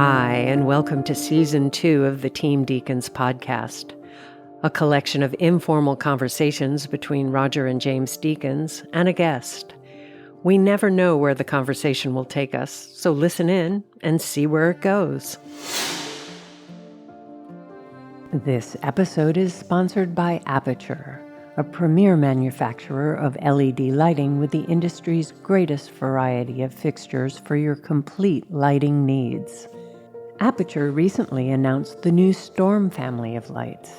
Hi, and welcome to Season 2 of the Team Deakins Podcast, a collection of informal conversations between Roger and James Deakins and a guest. We never know where the conversation will take us, so listen in and see where it goes. This episode is sponsored by Aperture, a premier manufacturer of LED lighting with the industry's greatest variety of fixtures for your complete lighting needs. Aperture recently announced the new Storm family of lights.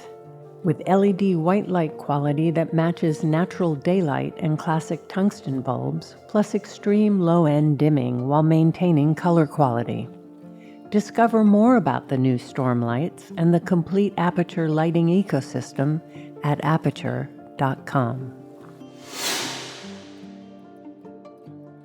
With LED white light quality that matches natural daylight and classic tungsten bulbs, plus extreme low-end dimming while maintaining color quality. Discover more about the new Storm lights and the complete Aperture lighting ecosystem at aperture.com.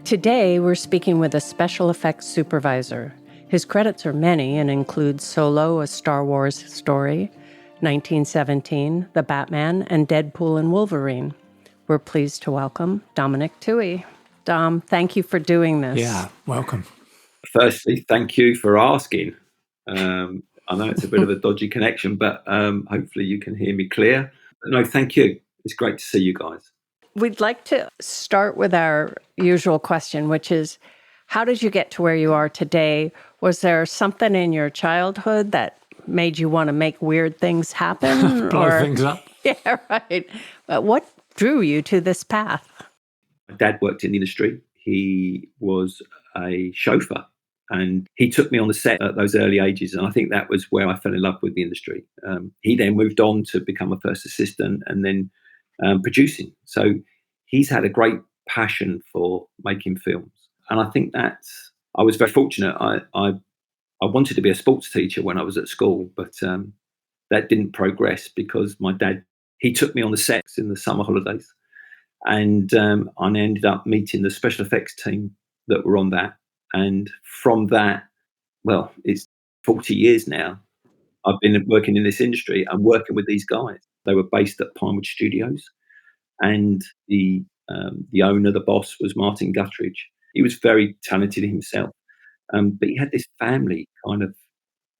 Today, we're speaking with a special effects supervisor. His credits are many and include Solo, a Star Wars story, 1917, The Batman, and Deadpool and Wolverine. We're pleased to welcome Dominic Tuohy. Dom, thank you for doing this. Yeah, welcome. Firstly, thank you for asking. I know it's a bit of a dodgy connection, but hopefully you can hear me clear. No, thank you. It's great to see you guys. We'd like to start with our usual question, which is, how did you get to where you are today? Was there something in your childhood that made you want to make weird things happen? Blow things up. Yeah, right. But what drew you to this path? My dad worked in the industry. He was a chauffeur, and he took me on the set at those early ages. And I think that was where I fell in love with the industry. He then moved on to become a first assistant and then producing. So he's had a great passion for making films. And I think I was very fortunate. I wanted to be a sports teacher when I was at school, but that didn't progress because my dad, he took me on the sets in the summer holidays. And I ended up meeting the special effects team that were on that. And from that, well, it's 40 years now. I've been working in this industry and working with these guys. They were based at Pinewood Studios. And the owner, the boss, was Martin Guttridge. He was very talented himself, but he had this family kind of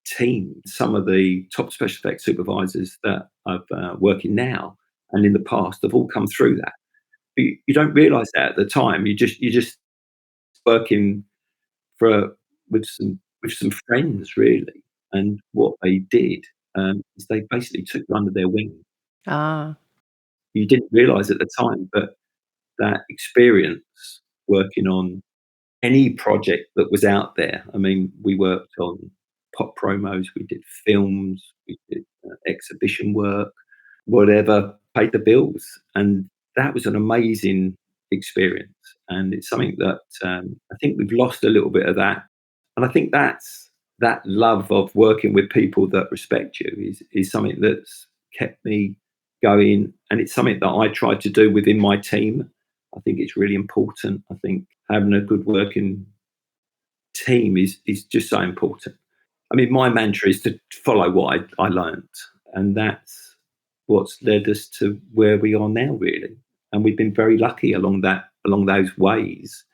team. Some of the top special effects supervisors that I've working now and in the past have all come through that. But you don't realise that at the time. You're just working with some friends really. And what they did is they basically took you under their wing. You didn't realise at the time, but that experience working on any project that was out there. I mean, we worked on pop promos, we did films, we did exhibition work, whatever paid the bills. And that was an amazing experience. And it's something that I think we've lost a little bit of that. And I think that love of working with people that respect you is something that's kept me going. And it's something that I try to do within my team. I think it's really important. I think having a good working team is just so important. I mean, my mantra is to follow what I learned. And that's what's led us to where we are now, really. And we've been very lucky along those ways.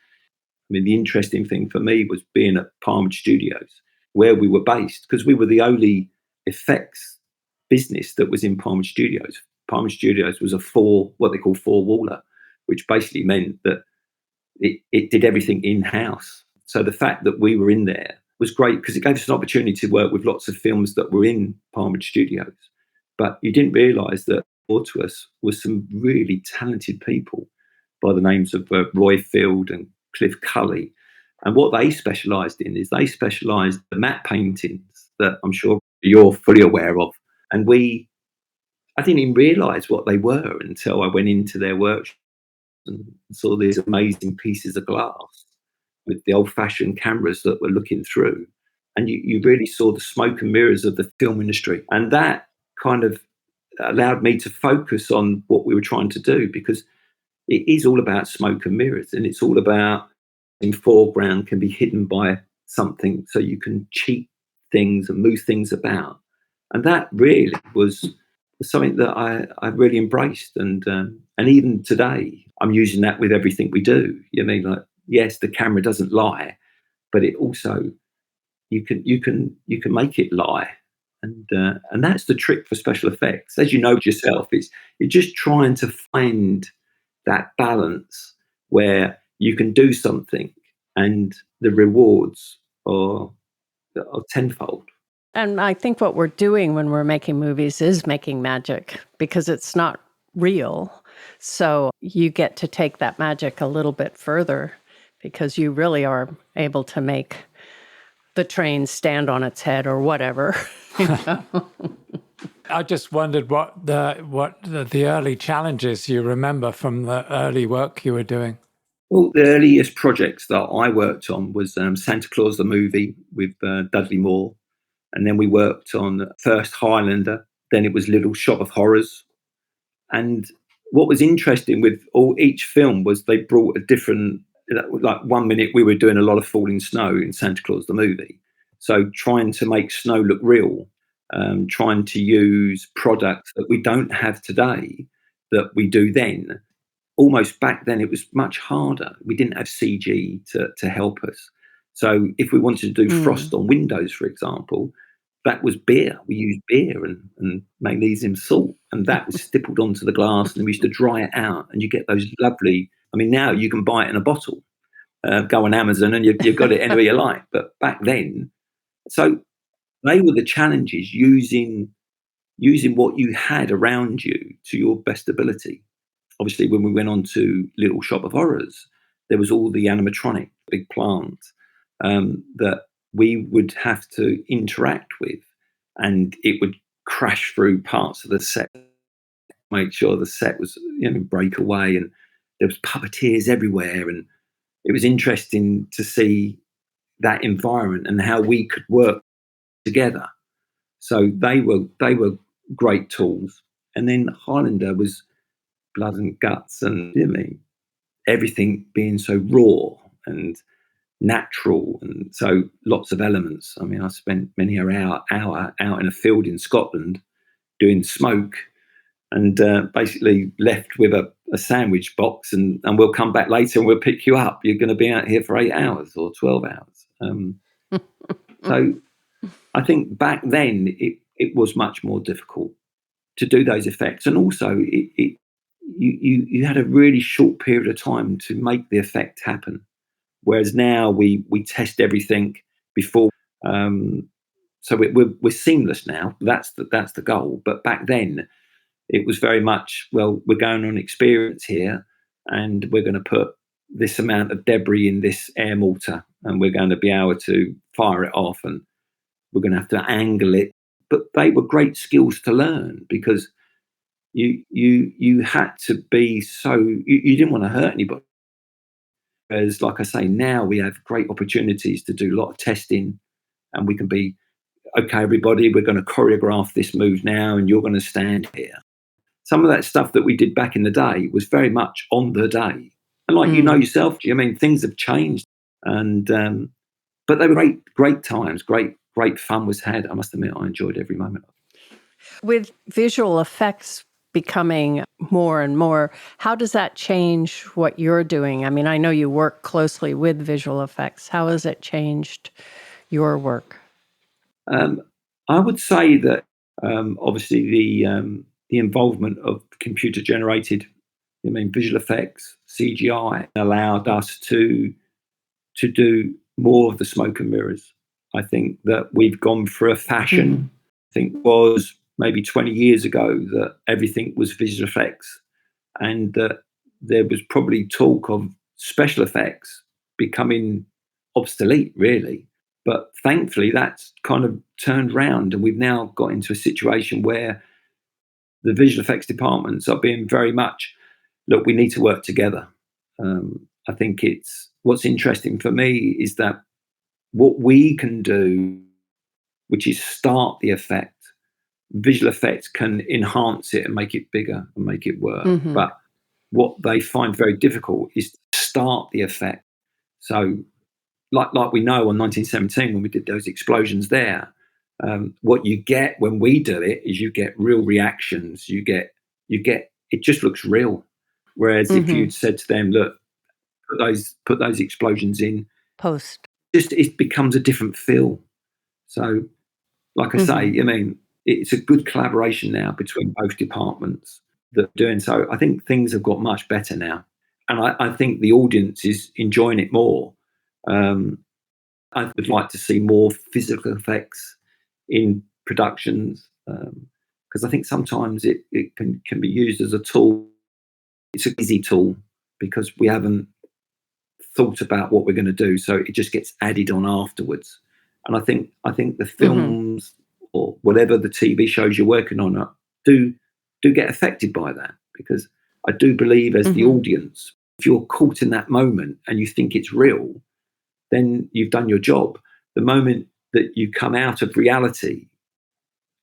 I mean, the interesting thing for me was being at Pinewood Studios, where we were based, because we were the only effects business that was in Pinewood Studios. Pinewood Studios was what they call four-waller, which basically meant that it did everything in-house. So the fact that we were in there was great because it gave us an opportunity to work with lots of films that were in Pinewood Studios. But you didn't realise that brought to us was some really talented people by the names of Roy Field and Cliff Cully. And what they specialised in is they specialised in matte paintings that I'm sure you're fully aware of. And I didn't even realise what they were until I went into their workshop and saw these amazing pieces of glass with the old-fashioned cameras that were looking through. And you really saw the smoke and mirrors of the film industry. And that kind of allowed me to focus on what we were trying to do, because it is all about smoke and mirrors, and it's all about in foreground can be hidden by something so you can cheat things and move things about. And that really was something that I really embraced. And even today, I'm using that with everything we do. You know, like, yes, the camera doesn't lie, but it also, you can make it lie. And that's the trick for special effects. As you know yourself, you're just trying to find that balance where you can do something and the rewards are tenfold. And I think what we're doing when we're making movies is making magic, because it's not real. So you get to take that magic a little bit further, because you really are able to make the train stand on its head or whatever. I just wondered what the early challenges you remember from the early work you were doing. Well, the earliest projects that I worked on was Santa Claus the movie with Dudley Moore, and then we worked on first Highlander. Then it was Little Shop of Horrors. And what was interesting with each film was they brought a different. Like 1 minute we were doing a lot of falling snow in Santa Claus the movie, so trying to make snow look real, trying to use products that we don't have today that we do then. Almost back then it was much harder. We didn't have CG to help us. So if we wanted to do frost on windows, for example, that was beer. We used beer and magnesium salt, and that was stippled onto the glass, and we used to dry it out, and you get those lovely. I mean, now you can buy it in a bottle. Go on Amazon and you've got it anywhere you like. But back then, so they were the challenges, using what you had around you to your best ability. Obviously, when we went on to Little Shop of Horrors, there was all the animatronic, big plant that we would have to interact with, and it would crash through parts of the set, make sure the set was, break away, and there was puppeteers everywhere, and it was interesting to see that environment and how we could work together. So they were great tools. And then Highlander was blood and guts, and everything being so raw and natural, and so lots of elements. I mean, I spent many an hour out in a field in Scotland doing smoke, and basically left with a sandwich box, and we'll come back later and we'll pick you up. You're going to be out here for 8 hours or 12 hours. So I think back then it was much more difficult to do those effects, and also you had a really short period of time to make the effect happen. Whereas now we test everything before, so we're seamless now. That's the goal. But back then, it was very much, well, we're going on experience here, and we're going to put this amount of debris in this air mortar, and we're going to be able to fire it off, and we're going to have to angle it. But they were great skills to learn, because you had to be so you didn't want to hurt anybody. Whereas, like I say, now we have great opportunities to do a lot of testing, and we can be, okay, everybody, we're going to choreograph this move now, and you're going to stand here. Some of that stuff that we did back in the day was very much on the day. And like you know yourself, I mean, things have changed. And but they were great times, great fun was had. I must admit, I enjoyed every moment. With visual effects becoming more and more, how does that change what you're doing? I mean, I know you work closely with visual effects. How has it changed your work? I would say that obviously the involvement of computer-generated, visual effects, CGI, allowed us to do more of the smoke and mirrors. I think that we've gone for a fashion. I think it was maybe 20 years ago that everything was visual effects, and that there was probably talk of special effects becoming obsolete, really. But thankfully, that's kind of turned round, and we've now got into a situation where the visual effects departments are being very much, look, we need to work together. I think what's interesting for me is that what we can do, which is start the effect, visual effects can enhance it and make it bigger and make it work. But what they find very difficult is to start the effect. So like we know on 1917, when we did those explosions there, what you get when we do it is you get real reactions. You get it just looks real. Whereas if you'd said to them, look, put those explosions in Post, it becomes a different feel. So, like I say, I mean, it's a good collaboration now between both departments that are doing so. I think things have got much better now. And I think the audience is enjoying it more. I would like to see more physical effects in productions, because I think sometimes it can be used as a tool. It's an easy tool because we haven't thought about what we're going to do, so it just gets added on afterwards. And I think the films or whatever the TV shows you're working on do get affected by that, because I do believe as the audience, if you're caught in that moment and you think it's real, then you've done your job. The moment that you come out of reality,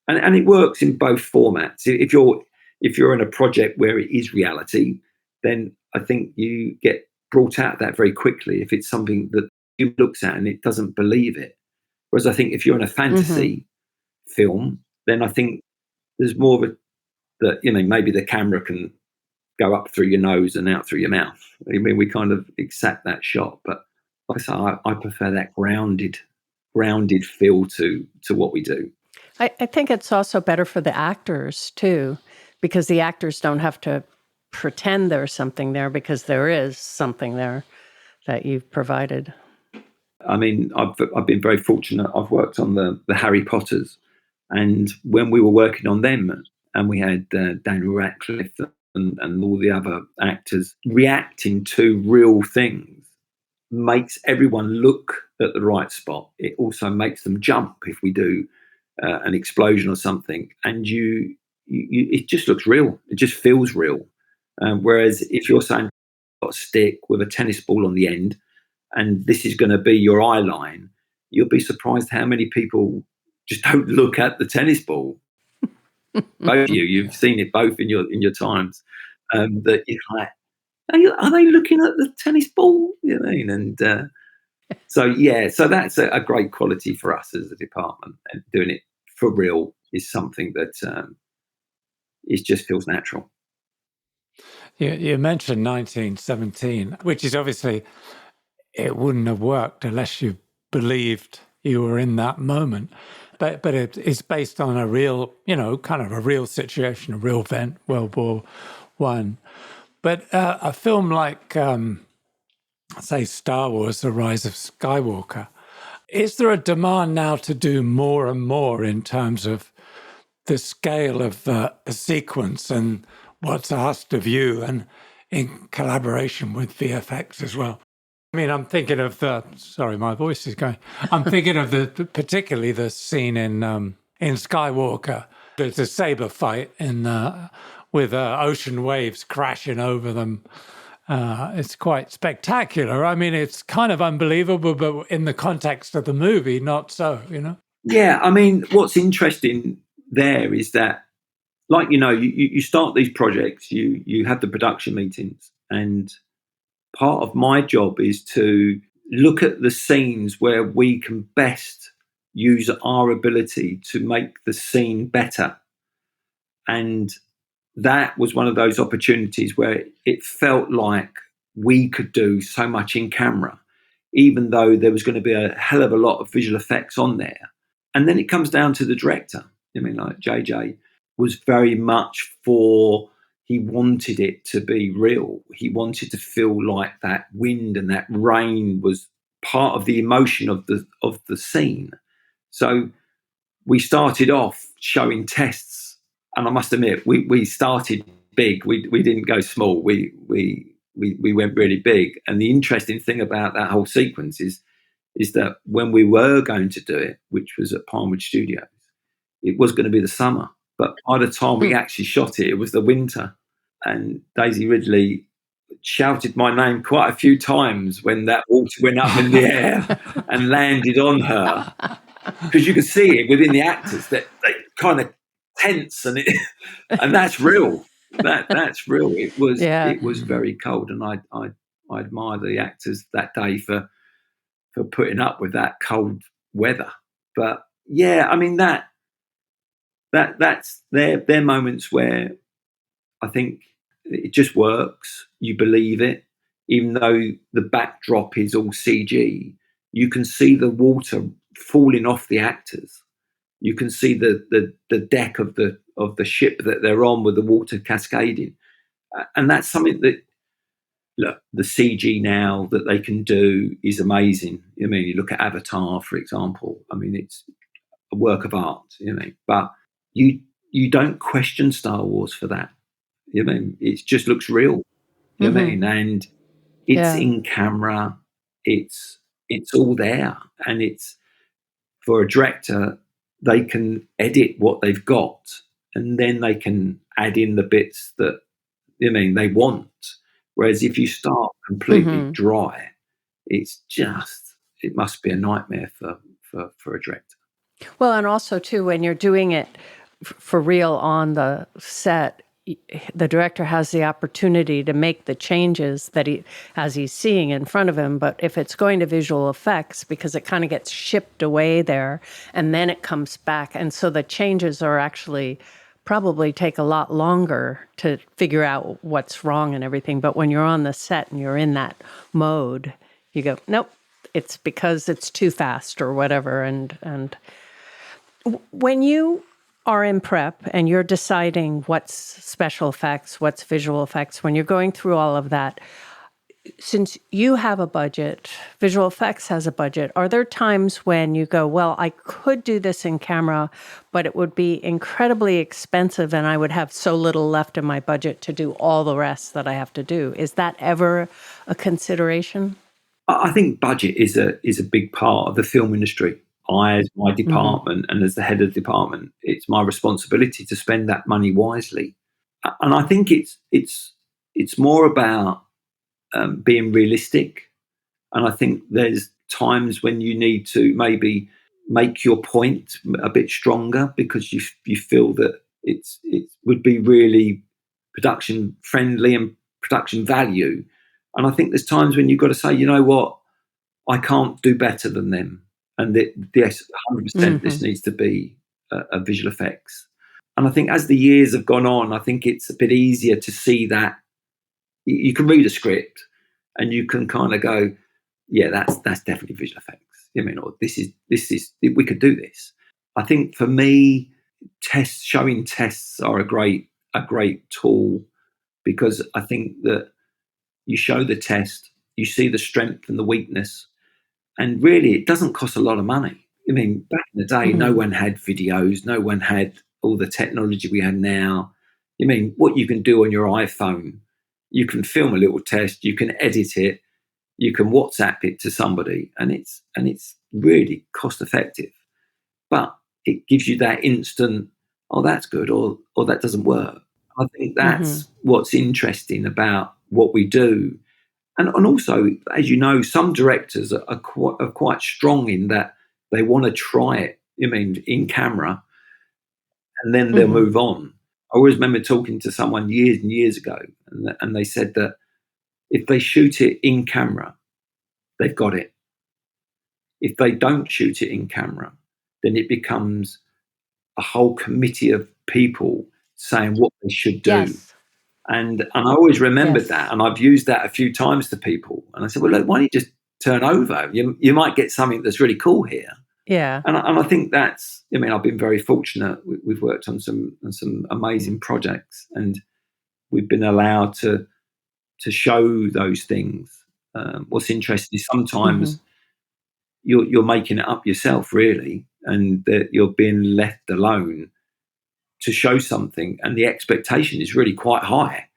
and it works in both formats. If you're in a project where it is reality, then I think you get brought out of that very quickly if it's something that you looks at and it doesn't believe it. Whereas I think if you're in a fantasy film, then I think there's more of that, maybe the camera can go up through your nose and out through your mouth. I mean, we kind of accept that shot, but like I say, I prefer that grounded feel to what we do. I think it's also better for the actors too, because the actors don't have to pretend there's something there, because there is something there that you've provided. I mean, I've been very fortunate. I've worked on the Harry Potters, and when we were working on them, and we had Daniel Radcliffe and all the other actors reacting to real things, makes everyone look at the right spot. It also makes them jump if we do an explosion or something, and you it just looks real. It just feels real. Whereas if you're saying you've got a stick with a tennis ball on the end, and this is going to be your eye line, you'll be surprised how many people just don't look at the tennis ball. Both of you've seen it both in your times. That you're like, are they looking at the tennis ball? You know what I mean? And so that's a great quality for us as a department, and doing it for real is something that it just feels natural. You mentioned 1917, which is obviously, it wouldn't have worked unless you believed you were in that moment. But it's based on a real, kind of a real situation, a real event, World War I. But a film like, say, Star Wars, The Rise of Skywalker, is there a demand now to do more and more in terms of the scale of the sequence and what's asked of you, and in collaboration with VFX as well? I mean, I'm thinking of sorry, my voice is going. I'm thinking of particularly the scene in Skywalker. There's a saber fight with ocean waves crashing over them. It's quite spectacular. I mean, it's kind of unbelievable, but in the context of the movie, not so, Yeah, I mean, what's interesting there is that, like, you start these projects, you have the production meetings, and part of my job is to look at the scenes where we can best use our ability to make the scene better. And that was one of those opportunities where it felt like we could do so much in camera, even though there was going to be a hell of a lot of visual effects on there. And then it comes down to the director. I mean, like JJ was very much he wanted it to be real. He wanted to feel like that wind and that rain was part of the emotion of the scene. So we started off showing tests, and I must admit, we started big. We didn't go small. We went really big. And the interesting thing about that whole sequence is that when we were going to do it, which was at Pinewood Studios, it was going to be the summer. But by the time we actually shot it, it was the winter. And Daisy Ridley shouted my name quite a few times when that water went up in the air and landed on her. Because you could see it within the actors that they kind of tense, and that's real. That's real. It was very cold, and I admire the actors that day for putting up with that cold weather. But yeah, I mean that's they're moments where I think it just works. You believe it, even though the backdrop is all CG. You can see the water falling off the actors. You can see the deck of the ship that they're on with the water cascading, and that's something that, look, the CG now that they can do is amazing. I mean, you look at Avatar, for example. I mean, it's a work of art. But you don't question Star Wars for that. I mean, it just looks real. I mean, and it's in camera. It's all there, and it's, for a director, they can edit what they've got, and then they can add in the bits that they want. Whereas if you start completely dry, it must be a nightmare for a director. Well, and also too, when you're doing it for real on the set, the director has the opportunity to make the changes that he's seeing in front of him. But if it's going to visual effects, because it kind of gets shipped away there and then it comes back, and so the changes are actually probably take a lot longer to figure out what's wrong and everything. But when you're on the set and you're in that mode, you go, nope, it's because it's too fast or whatever. And when you are in prep and you're deciding what's special effects, what's visual effects, when you're going through all of that, since you have a budget, visual effects has a budget, are there times when you go, well, I could do this in camera, but it would be incredibly expensive and I would have so little left in my budget to do all the rest that I have to do? Is that ever a consideration? I think budget is a big part of the film industry. As my department and as the head of the department, it's my responsibility to spend that money wisely. And I think it's more about being realistic. And I think there's times when you need to maybe make your point a bit stronger because you feel that it would be really production friendly and production value. And I think there's times when you've got to say, you know what, I can't do better than them. And yes, 100% this needs to be a visual effects. And I think as the years have gone on, I think it's a bit easier to see that you can read a script and you can kind of go, yeah, that's definitely visual effects. Or this is we could do this. I think for me, showing tests are a great tool, because I think that you show the test, you see the strength and the weakness. And really, it doesn't cost a lot of money. I mean, back in the day, no one had videos. No one had all the technology we have now. I mean, what you can do on your iPhone, you can film a little test, you can edit it, you can WhatsApp it to somebody, and it's really cost effective. But it gives you that instant, oh, that's good, or that doesn't work. I think that's what's interesting about what we do. And also, as you know, some directors are quite strong in that they want to try it, in camera, and then they'll move on. I always remember talking to someone years and years ago, and they said that if they shoot it in camera, they've got it. If they don't shoot it in camera, then it becomes a whole committee of people saying what they should do. Yes. And I always remembered that, and I've used that a few times to people. And I said, well, look, why don't you just turn over? You might get something that's really cool here. Yeah. And I think that's, I've been very fortunate. We've worked on some amazing projects, and we've been allowed to show those things. What's interesting is sometimes you're making it up yourself, really, and that you're being left alone to show something, and the expectation is really quite high.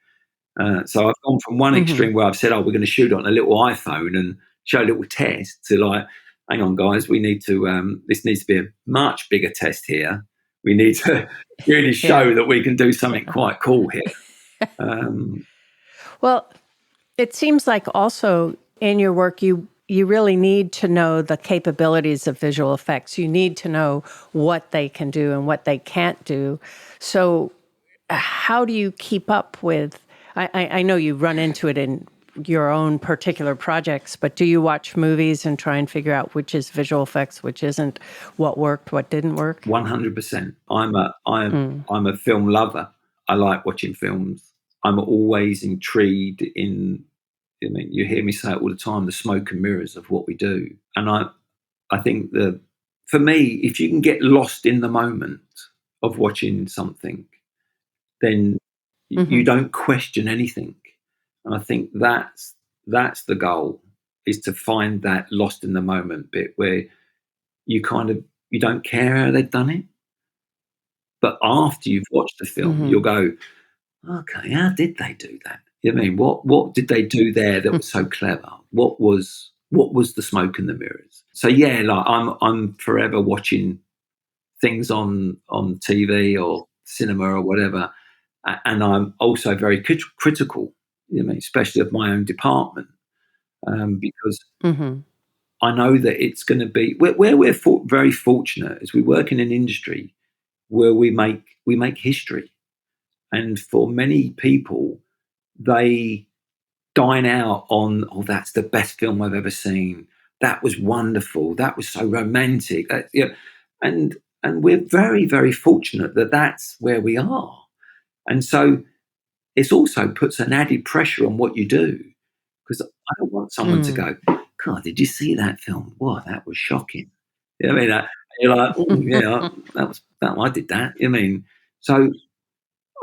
So I've gone from one extreme where I've said, we're going to shoot on a little iPhone and show a little test, to like, hang on, guys, we need to, this needs to be a much bigger test here. We need to really show that we can do something quite cool here. Well, it seems like also in your work, you really need to know the capabilities of visual effects. You need to know what they can do and what they can't do. So how do you keep up with, I know you run into it in your own particular projects, but do you watch movies and try and figure out which is visual effects, which isn't, what worked, what didn't work? 100%. I'm a film lover. I like watching films. I'm always intrigued in, you hear me say it all the time, the smoke and mirrors of what we do. And I think the for me, if you can get lost in the moment of watching something, then you don't question anything. And I think that's the goal, is to find that lost in the moment bit where you don't care how they've done it. But after you've watched the film, you'll go, okay, how did they do that? You know what I mean? What did they do there that was so clever? What was the smoke and the mirrors? So yeah, like I'm forever watching things on TV or cinema or whatever, and I'm also very critical. You know, especially of my own department, because I know that it's going to be where we're very fortunate is we work in an industry where we make history, and for many people, they dine out on, oh, that's the best film I've ever seen. That was wonderful. That was so romantic. And we're very, very fortunate that that's where we are. And so it also puts an added pressure on what you do, because I don't want someone to go, God, did you see that film? Wow, that was shocking. You know what I mean? You're like, oh, yeah, I did that. You know what I mean? So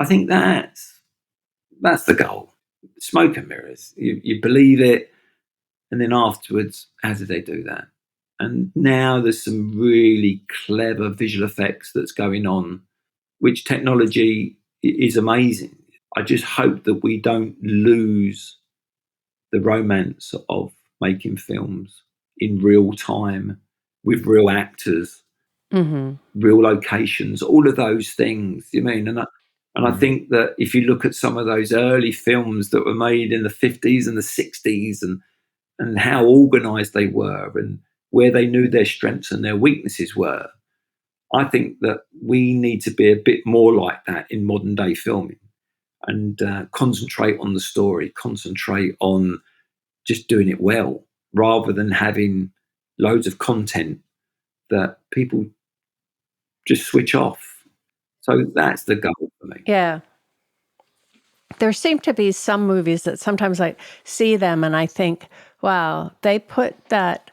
I think that's the goal. Smoke and mirrors. You believe it, and then afterwards, how did they do that? And now there's some really clever visual effects that's going on, which technology is amazing. I just hope that we don't lose the romance of making films in real time with real actors, real locations, all of those things. You mean? And I think that if you look at some of those early films that were made in the 50s and the 60s, and how organised they were and where they knew their strengths and their weaknesses were, I think that we need to be a bit more like that in modern day filming, and concentrate on the story, concentrate on just doing it well, rather than having loads of content that people just switch off. So that's the goal for me. Yeah. There seem to be some movies that sometimes I see them and I think, wow, they put that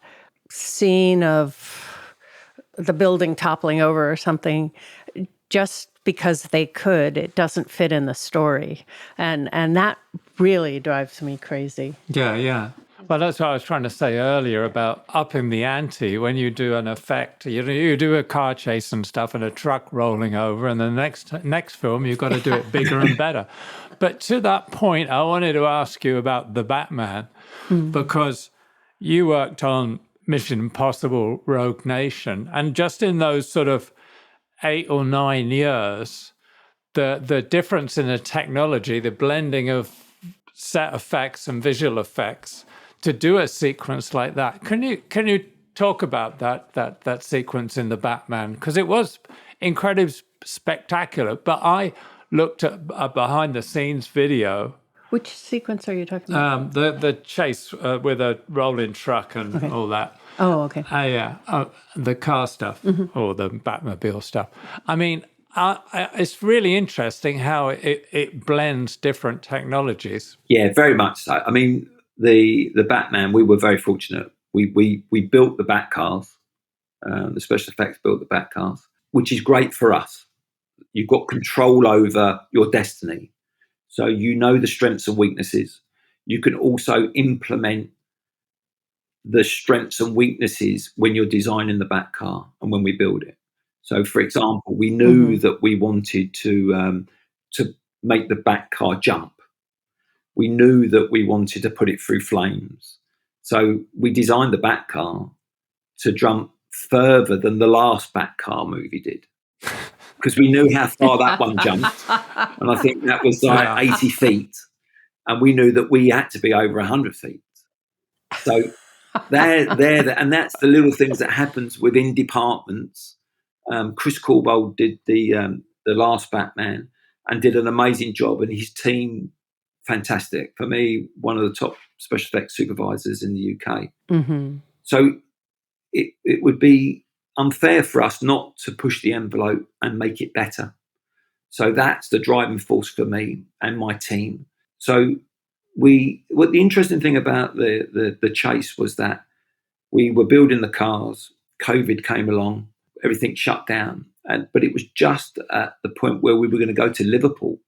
scene of the building toppling over or something just because they could. It doesn't fit in the story. And that really drives me crazy. Yeah. Well, that's what I was trying to say earlier about upping the ante. When you do an effect, you do a car chase and stuff and a truck rolling over, and the next film, you've got to do it bigger and better. But to that point, I wanted to ask you about the Batman, because you worked on Mission Impossible Rogue Nation, and just in those sort of 8 or 9 years, the difference in the technology, the blending of set effects and visual effects to do a sequence like that. Can you talk about that sequence in the Batman? Because it was incredibly spectacular. But I looked at a behind the scenes video. Which sequence are you talking about? The chase with a rolling truck and all that. Oh, okay. The car stuff or the Batmobile stuff. I mean, it's really interesting how it blends different technologies. Yeah, very much so. I mean, the Batman, we were very fortunate. We built the Batcars. The special effects built the Batcars, which is great for us. You've got control over your destiny. So you know the strengths and weaknesses. You can also implement the strengths and weaknesses when you're designing the Batcar and when we build it. So, for example, we knew that we wanted to make the Batcar jump. We knew that we wanted to put it through flames. So we designed the Batcar to jump further than the last Batcar movie did, because we knew how far that one jumped. And I think that was like 80 feet. And we knew that we had to be over 100 feet. So and that's the little things that happens within departments. Chris Corbould did the last Batman and did an amazing job, and his team, fantastic. For me, one of the top special effects supervisors in the UK. So it would be unfair for us not to push the envelope and make it better. So that's the driving force for me and my team. So what the interesting thing about the chase was that we were building the cars, COVID came along, everything shut down. But it was just at the point where we were going to go to Liverpool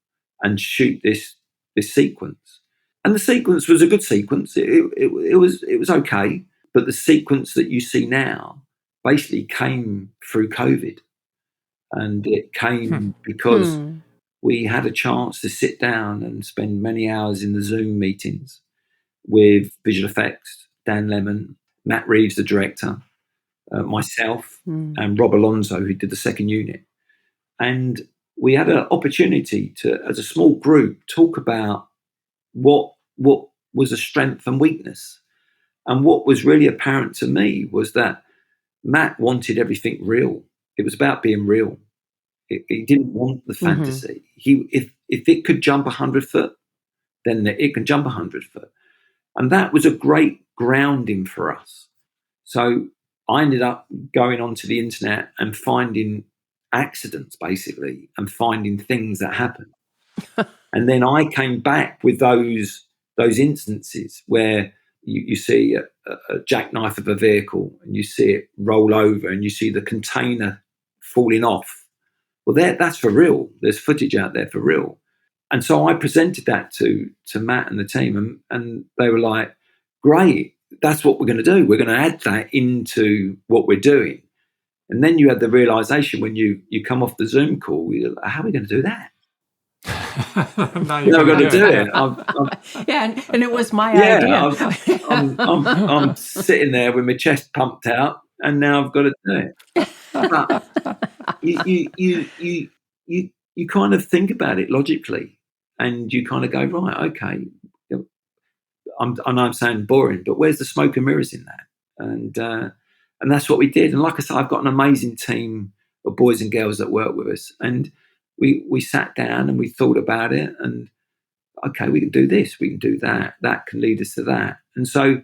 and shoot this sequence. And the sequence was a good sequence. It was okay. But the sequence that you see now basically came through COVID. And it came because we had a chance to sit down and spend many hours in the Zoom meetings with visual effects, Dan Lemon, Matt Reeves, the director, myself, and Rob Alonzo, who did the second unit. And we had an opportunity to, as a small group, talk about what was a strength and weakness. And what was really apparent to me was that Matt wanted everything real. It was about being real. He didn't want the fantasy. If it could jump 100 foot, then it can jump 100 foot. And that was a great grounding for us. So I ended up going onto the internet and finding accidents, basically, and finding things that happened. And then I came back with those instances where you see a jackknife of a vehicle and you see it roll over and you see the container falling off. Well, that's for real. There's footage out there for real. And so I presented that to Matt and the team, and they were like, great, that's what we're going to do. We're going to add that into what we're doing. And then you had the realization when you come off the Zoom call, you're like, how are we going to do that? You're going to do it. And it was my idea. I'm sitting there with my chest pumped out, and now I've got to do it. But you kind of think about it logically, and you kind of go, right, okay. I know I'm sounding boring, but where's the smoke and mirrors in that? And that's what we did. And like I said, I've got an amazing team of boys and girls that work with us, and we sat down and we thought about it, and okay, we can do this, we can do that, that can lead us to that. And so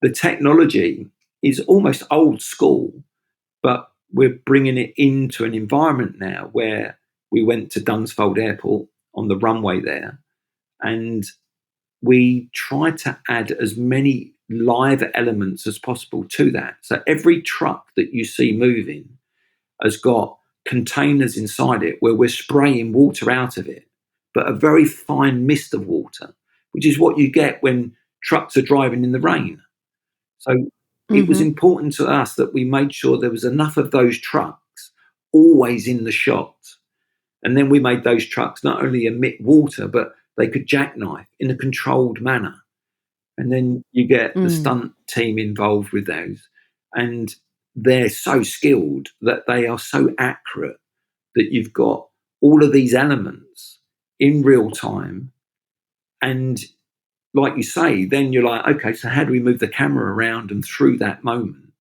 the technology is almost old school, but we're bringing it into an environment now where we went to Dunsfold Airport on the runway there, and we tried to add as many live elements as possible to that. So every truck that you see moving has got containers inside it where we're spraying water out of it, but a very fine mist of water, which is what you get when trucks are driving in the rain. So it was important to us that we made sure there was enough of those trucks always in the shot. And then we made those trucks not only emit water, but they could jackknife in a controlled manner. And then you get the stunt team involved with those. And they're so skilled that they are so accurate that you've got all of these elements in real time. And like you say, then you're like, okay, so how do we move the camera around and through that moment?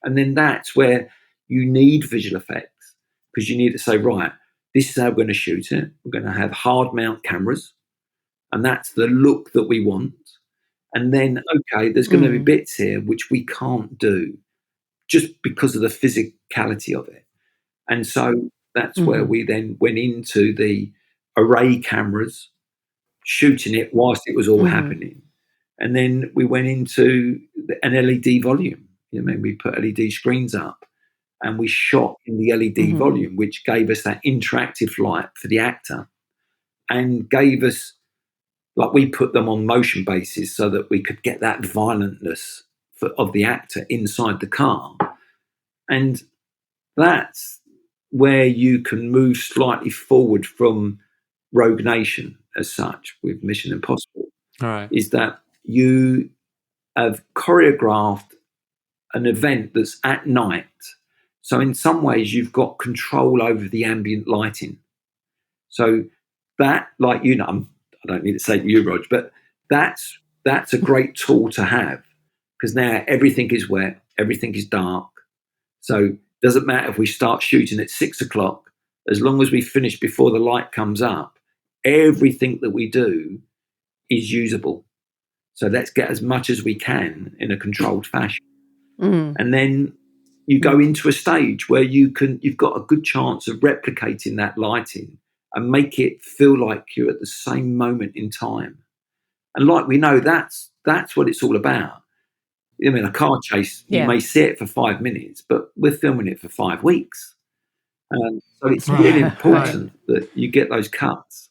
And then that's where you need visual effects, because you need to say, right, this is how we're going to shoot it. We're going to have hard mount cameras, and that's the look that we want. And then, okay, there's going to be bits here which we can't do just because of the physicality of it. And so that's where we then went into the array cameras, shooting it whilst it was all happening. And then we went into an LED volume. You know, we put LED screens up and we shot in the LED volume, which gave us that interactive light for the actor and gave us, like, we put them on motion bases so that we could get that violentness of the actor inside the car. And that's where you can move slightly forward from Rogue Nation as such with Mission Impossible. Right. Is that you have choreographed an event that's at night. So in some ways you've got control over the ambient lighting. So that, like, you know, I don't need to say to you, Rog, but that's a great tool to have, because now everything is wet, everything is dark. So it doesn't matter if we start shooting at 6 o'clock, as long as we finish before the light comes up, everything that we do is usable. So let's get as much as we can in a controlled fashion. And then you go into a stage where you've got a good chance of replicating that lighting and make it feel like you're at the same moment in time. And like we know, that's what it's all about. I mean, a car chase, you may see it for 5 minutes, but we're filming it for 5 weeks. So it's really important that you get those cuts.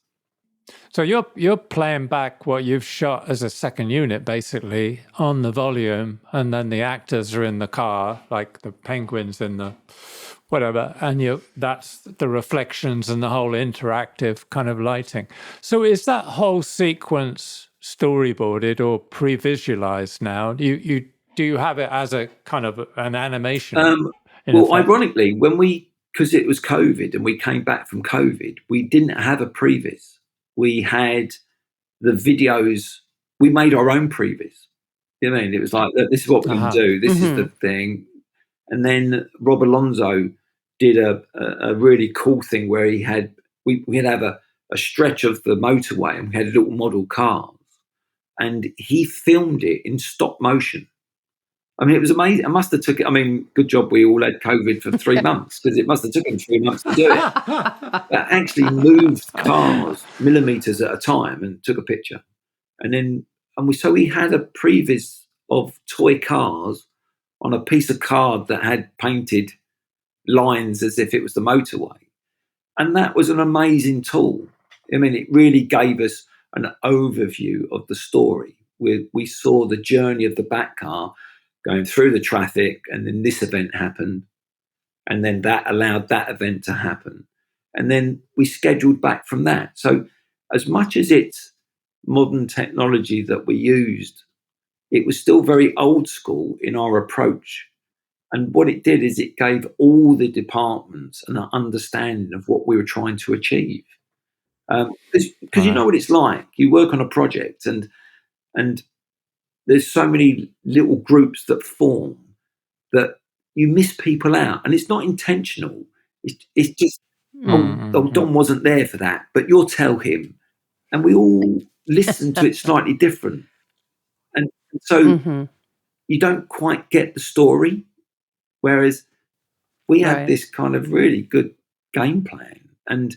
So you're playing back what you've shot as a second unit, basically, on the volume, and then the actors are in the car, like the penguins in the whatever, and that's the reflections and the whole interactive kind of lighting. So is that whole sequence storyboarded or pre-visualized now? Do you have it as a kind of an animation? Well, ironically, because it was COVID and we came back from COVID, we didn't have a previs. We had the videos. We made our own previs. You know what I mean? It was like, this is what we're going to do. This is the thing. And then Rob Alonzo did a really cool thing where we'd have a stretch of the motorway and we had little model cars. And he filmed it in stop motion. I mean, it was amazing. It must have took it. I mean, good job we all had COVID for 3 months, because it must have taken 3 months to do it. But actually moved cars millimeters at a time and took a picture. And we had a previs of toy cars on a piece of card that had painted lines as if it was the motorway. And that was an amazing tool. I mean, it really gave us an overview of the story. We saw the journey of the Batcar going through the traffic, and then this event happened, and then that allowed that event to happen. And then we scheduled back from that. So as much as it's modern technology that we used, it was still very old school in our approach. And what it did is it gave all the departments an understanding of what we were trying to achieve. Because you know what it's like. You work on a project and there's so many little groups that form that you miss people out. And it's not intentional. It's just, Don wasn't there for that, but you'll tell him. And we all listen to it slightly different. And so you don't quite get the story. Whereas we had this kind of really good game plan, and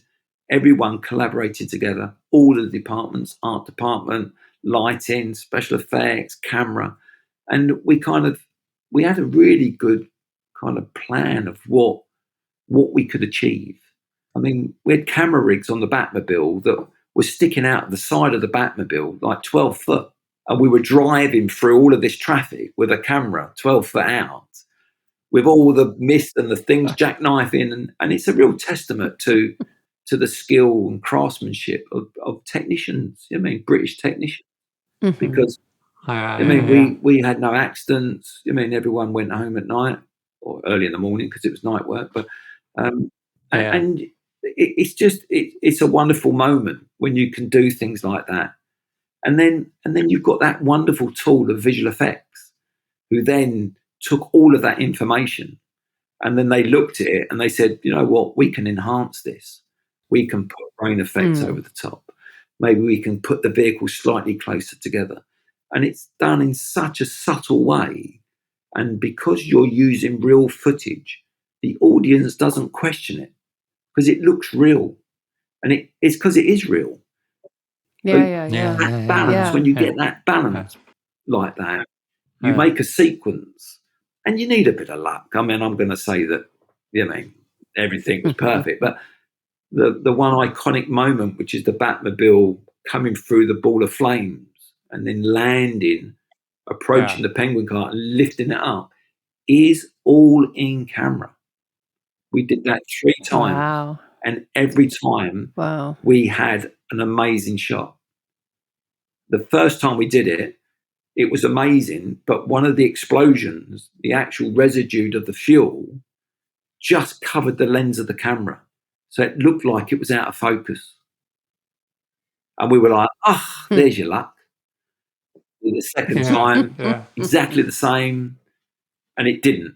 everyone collaborated together, all of the departments, art department, lighting, special effects, camera. And we had a really good kind of plan of what we could achieve. I mean, we had camera rigs on the Batmobile that were sticking out of the side of the Batmobile, like 12 foot. And we were driving through all of this traffic with a camera 12 foot out, with all the mist and the things jackknifing. And it's a real testament to the skill and craftsmanship of technicians, British technicians. Because, we had no accidents. Everyone went home at night or early in the morning because it was night work. But and it's a wonderful moment when you can do things like that. And then you've got that wonderful tool of visual effects, who then took all of that information and then they looked at it and they said, you know what, we can enhance this. We can put rain effects over the top. Maybe we can put the vehicle slightly closer together. And it's done in such a subtle way. And because you're using real footage, the audience doesn't question it because it looks real. And it's because it is real. That balance, when you get that balance like that, you make a sequence, and you need a bit of luck. I mean, I'm going to say that, everything was perfect, but the one iconic moment, which is the Batmobile coming through the ball of flames and then landing, approaching the penguin car and lifting it up, is all in camera. We did that 3 times. Wow. And every time we had an amazing shot. The first time we did it, it was amazing, but one of the explosions, the actual residue of the fuel, just covered the lens of the camera. So it looked like it was out of focus. And we were like, there's your luck. The second time, exactly the same, and it didn't.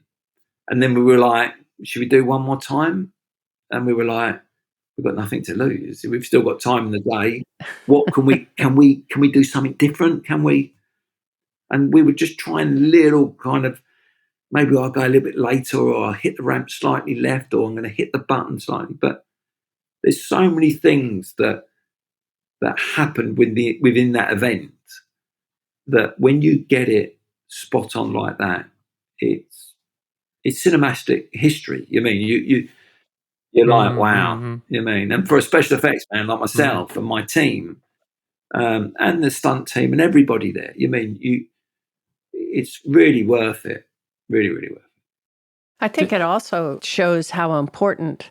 And then we were like, should we do one more time? And we were like, we've got nothing to lose. We've still got time in the day. What can we do something different? Can we? And we were just trying little kind of, maybe I'll go a little bit later, or I'll hit the ramp slightly left, or I'm going to hit the button slightly. But there's so many things that happen within that event, that when you get it spot on like that, it's cinematic history. You mean you're like, wow. You mean, and for a special effects man like myself and my team, and the stunt team and everybody there, you mean it's really worth it. Really, really worth it. I think it also shows how important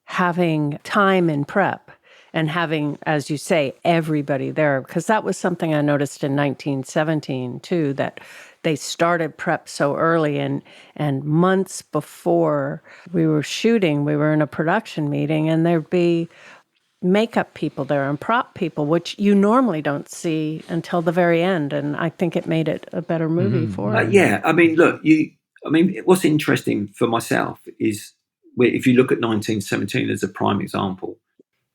having time in prep and having, as you say, everybody there, because that was something I noticed in 1917 too, that they started prep so early, and months before we were shooting, we were in a production meeting, and there'd be makeup people there and prop people, which you normally don't see until the very end. And I think it made it a better movie for it. Yeah, I mean, look, what's interesting for myself is if you look at 1917 as a prime example,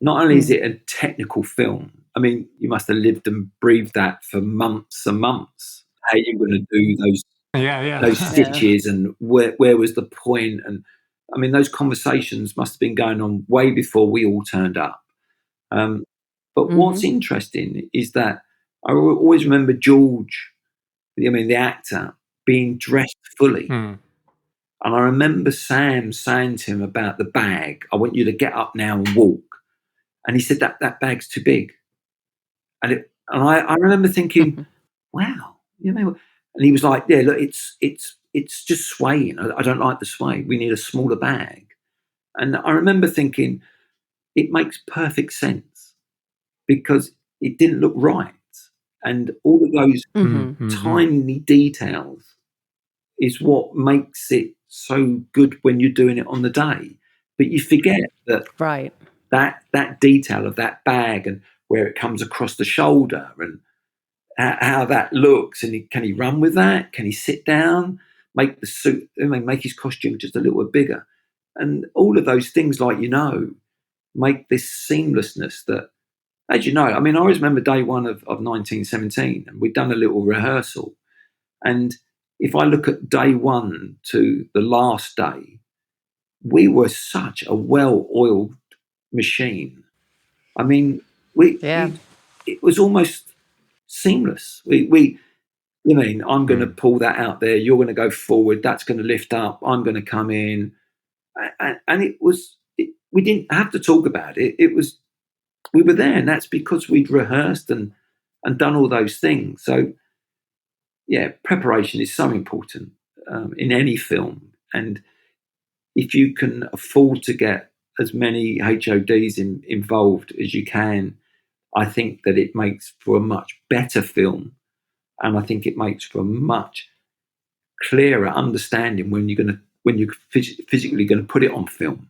not only is it a technical film, I mean, you must have lived and breathed that for months and months. How you're going to do those stitches and where was the point? And I mean, those conversations must have been going on way before we all turned up. But what's interesting is that I always remember George, the actor, being dressed fully. And I remember Sam saying to him about the bag, I want you to get up now and walk. And he said that bag's too big. And I remember thinking, wow, and he was like, yeah, look, it's just swaying. I don't like the sway. We need a smaller bag. And I remember thinking, it makes perfect sense because it didn't look right. And all of those tiny details is what makes it so good when you're doing it on the day. But you forget that detail of that bag and where it comes across the shoulder and how that looks. And can he run with that? Can he sit down, make the suit, make his costume just a little bit bigger? And all of those things, make this seamlessness that, as you know, I mean, I always remember day one of 1917, and we'd done a little rehearsal. And if I look at day one to the last day, we were such a well-oiled machine. I mean, it was almost seamless. I'm going to pull that out there. You're going to go forward. That's going to lift up. I'm going to come in. And we didn't have to talk about it. We were there, and that's because we'd rehearsed and done all those things. So, yeah, preparation is so important in any film. And if you can afford to get as many HODs involved as you can, I think that it makes for a much better film. And I think it makes for a much clearer understanding when you're physically going to put it on film.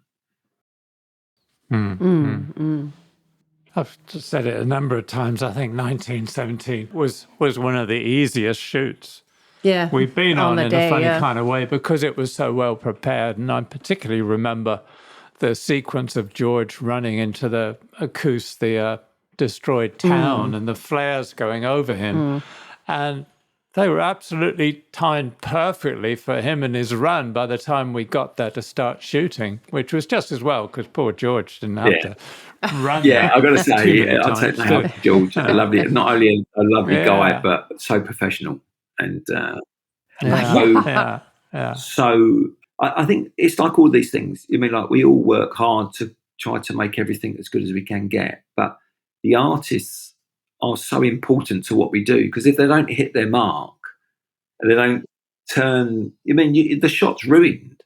I've said it a number of times. I think 1917 was one of the easiest shoots we've been on in a funny kind of way because it was so well prepared. And I particularly remember the sequence of George running into the destroyed town and the flares going over him. And they were absolutely timed perfectly for him and his run by the time we got there to start shooting, which was just as well because poor George didn't have to run. Yeah, I've got to say, I'll take my hat, George. Not only a lovely guy, but so professional. And so I think it's like all these things. I mean, like we all work hard to try to make everything as good as we can get, but the artists are so important to what we do because if they don't hit their mark, they don't turn. The shot's ruined.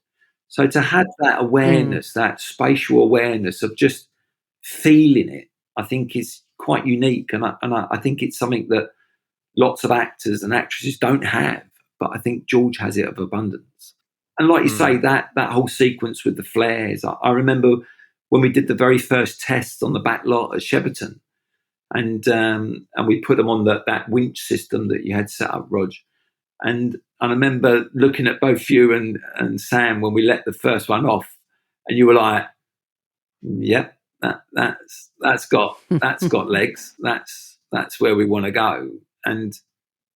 So to have that awareness, that spatial awareness of just feeling it, I think is quite unique, and I think it's something that lots of actors and actresses don't have. But I think George has it of abundance. And like you say, that whole sequence with the flares. I remember when we did the very first tests on the back lot at Shepperton. And we put them on that winch system that you had set up, Rog. And I remember looking at both you and Sam when we let the first one off, and you were like, "Yep, that's got legs. That's where we want to go." And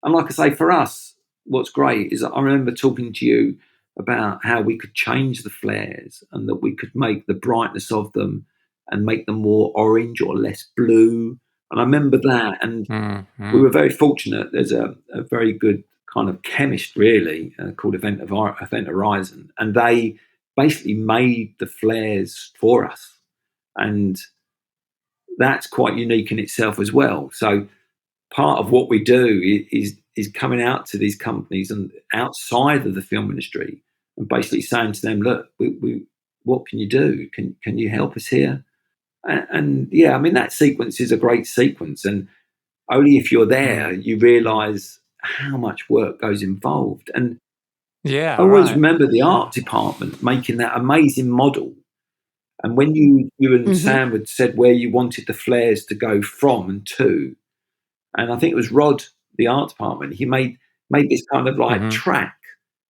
like I say, for us, what's great is I remember talking to you about how we could change the flares and that we could make the brightness of them and make them more orange or less blue. And I remember that, and we were very fortunate. There's a very good kind of chemist, really, called Event Horizon, and they basically made the flares for us, and that's quite unique in itself as well. So part of what we do is coming out to these companies and outside of the film industry and basically saying to them, look, we what can you do? Can you help us here? And yeah, I mean, that sequence is a great sequence, and only if you're there you realize how much work goes involved. And Yeah, I always right. remember the art department making that amazing model. And when you and Sam had said where you wanted the flares to go from and to, and I think it was Rod, the art department, he made this kind of like track,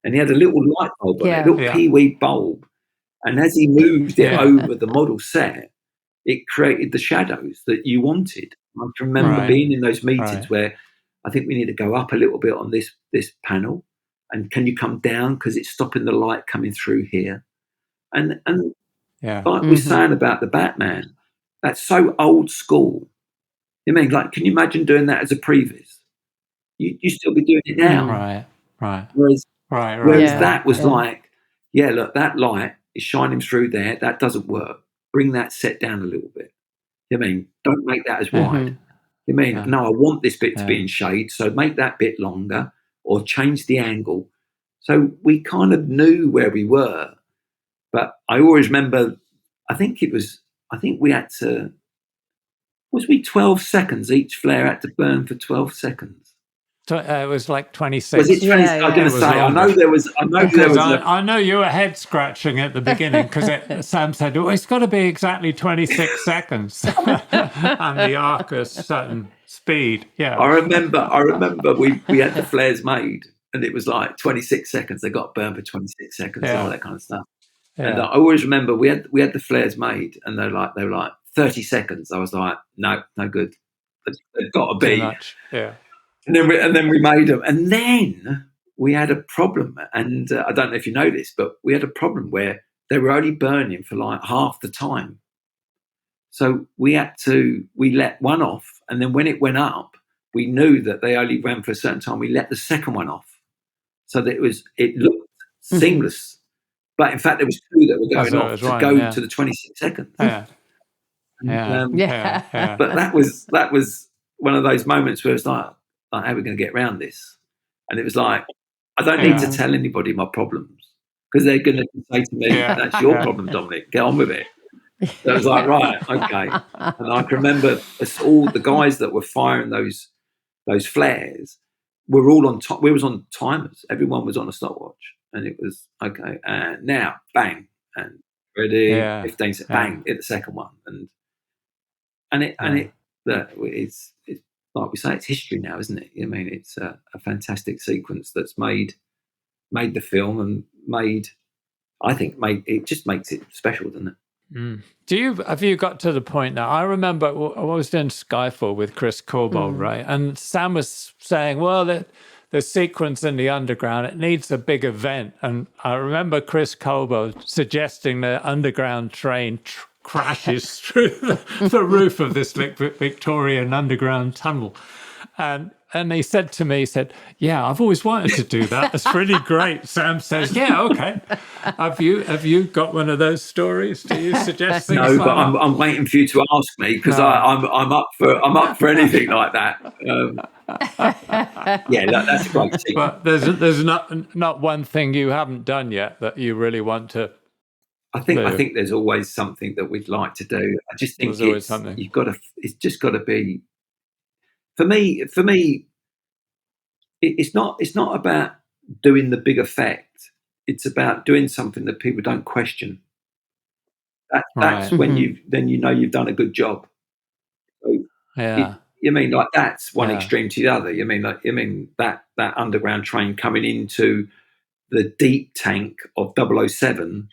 and he had a little light bulb on it, a little pee-wee bulb. And as he moved it over the model set, it created the shadows that you wanted. I can remember being in those meetings where I think we need to go up a little bit on this panel, and can you come down because it's stopping the light coming through here. And like we're saying about the Batman, that's so old school. I mean, like, can you imagine doing that as a previs? You still be doing it now. Right. Whereas Yeah. that was like, yeah, look, that light is shining through there. That doesn't work. Bring that set down a little bit. I mean, don't make that as wide. I mean, no, I want this bit to be in shade, so make that bit longer or change the angle. So we kind of knew where we were. But I always remember, I think we had to, was we 12 seconds? Each flare had to burn for 12 seconds. So, it was like 26. Was it 20? I was going to say, I know you were head scratching at the beginning because Sam said, oh, it's got to be exactly 26 seconds. And the arc is certain speed. Yeah. I remember we had the flares made and it was like 26 seconds. They got burned for 26 seconds and all that kind of stuff. Yeah. And I always remember we had the flares made and they were like 30 seconds. I was like, no good. They've got to be. Too much. Yeah. And then we made them. And then we had a problem. And I don't know if you know this, but we had a problem where they were only burning for like half the time. So we let one off. And then when it went up, we knew that they only ran for a certain time. We let the second one off. So that it looked seamless. But in fact, there was two that were going off to go to the 26 seconds. Yeah. But that was one of those moments where it's like, how are we going to get around this? And it was like, I don't need to tell anybody my problems because they're going to say to me, that's your problem, Dominic, get on with it. So I was like, right, okay. And I can remember all the guys that were firing those flares were all on top. We was on timers. Everyone was on a stopwatch. And it was, okay, and now, bang, and ready, 15 seconds, bang, hit the second one. It's like we say, it's history now, isn't it? I mean, it's a fantastic sequence that's made the film and it just makes it special, doesn't it? Have you got to the point now? I remember I was doing Skyfall with Chris Corbold, right? And Sam was saying, well, the sequence in the underground, it needs a big event. And I remember Chris Corbold suggesting the underground train crashes through the roof of this Victorian underground tunnel. And he said to me, yeah, I've always wanted to do that. It's really great. Sam says, yeah, okay. Have you got one of those stories? Do you suggest things? No, but I'm waiting for you to ask me because I'm up for anything like that. That's a great thing. But there's not one thing you haven't done yet that you really want to. I think there's always something that we'd like to do. I just think it's just got to be. For me, it's not about doing the big effect. It's about doing something that people don't question. That's when you've done a good job. So you mean like that's one extreme to the other. You mean that underground train coming into the deep tank of 007.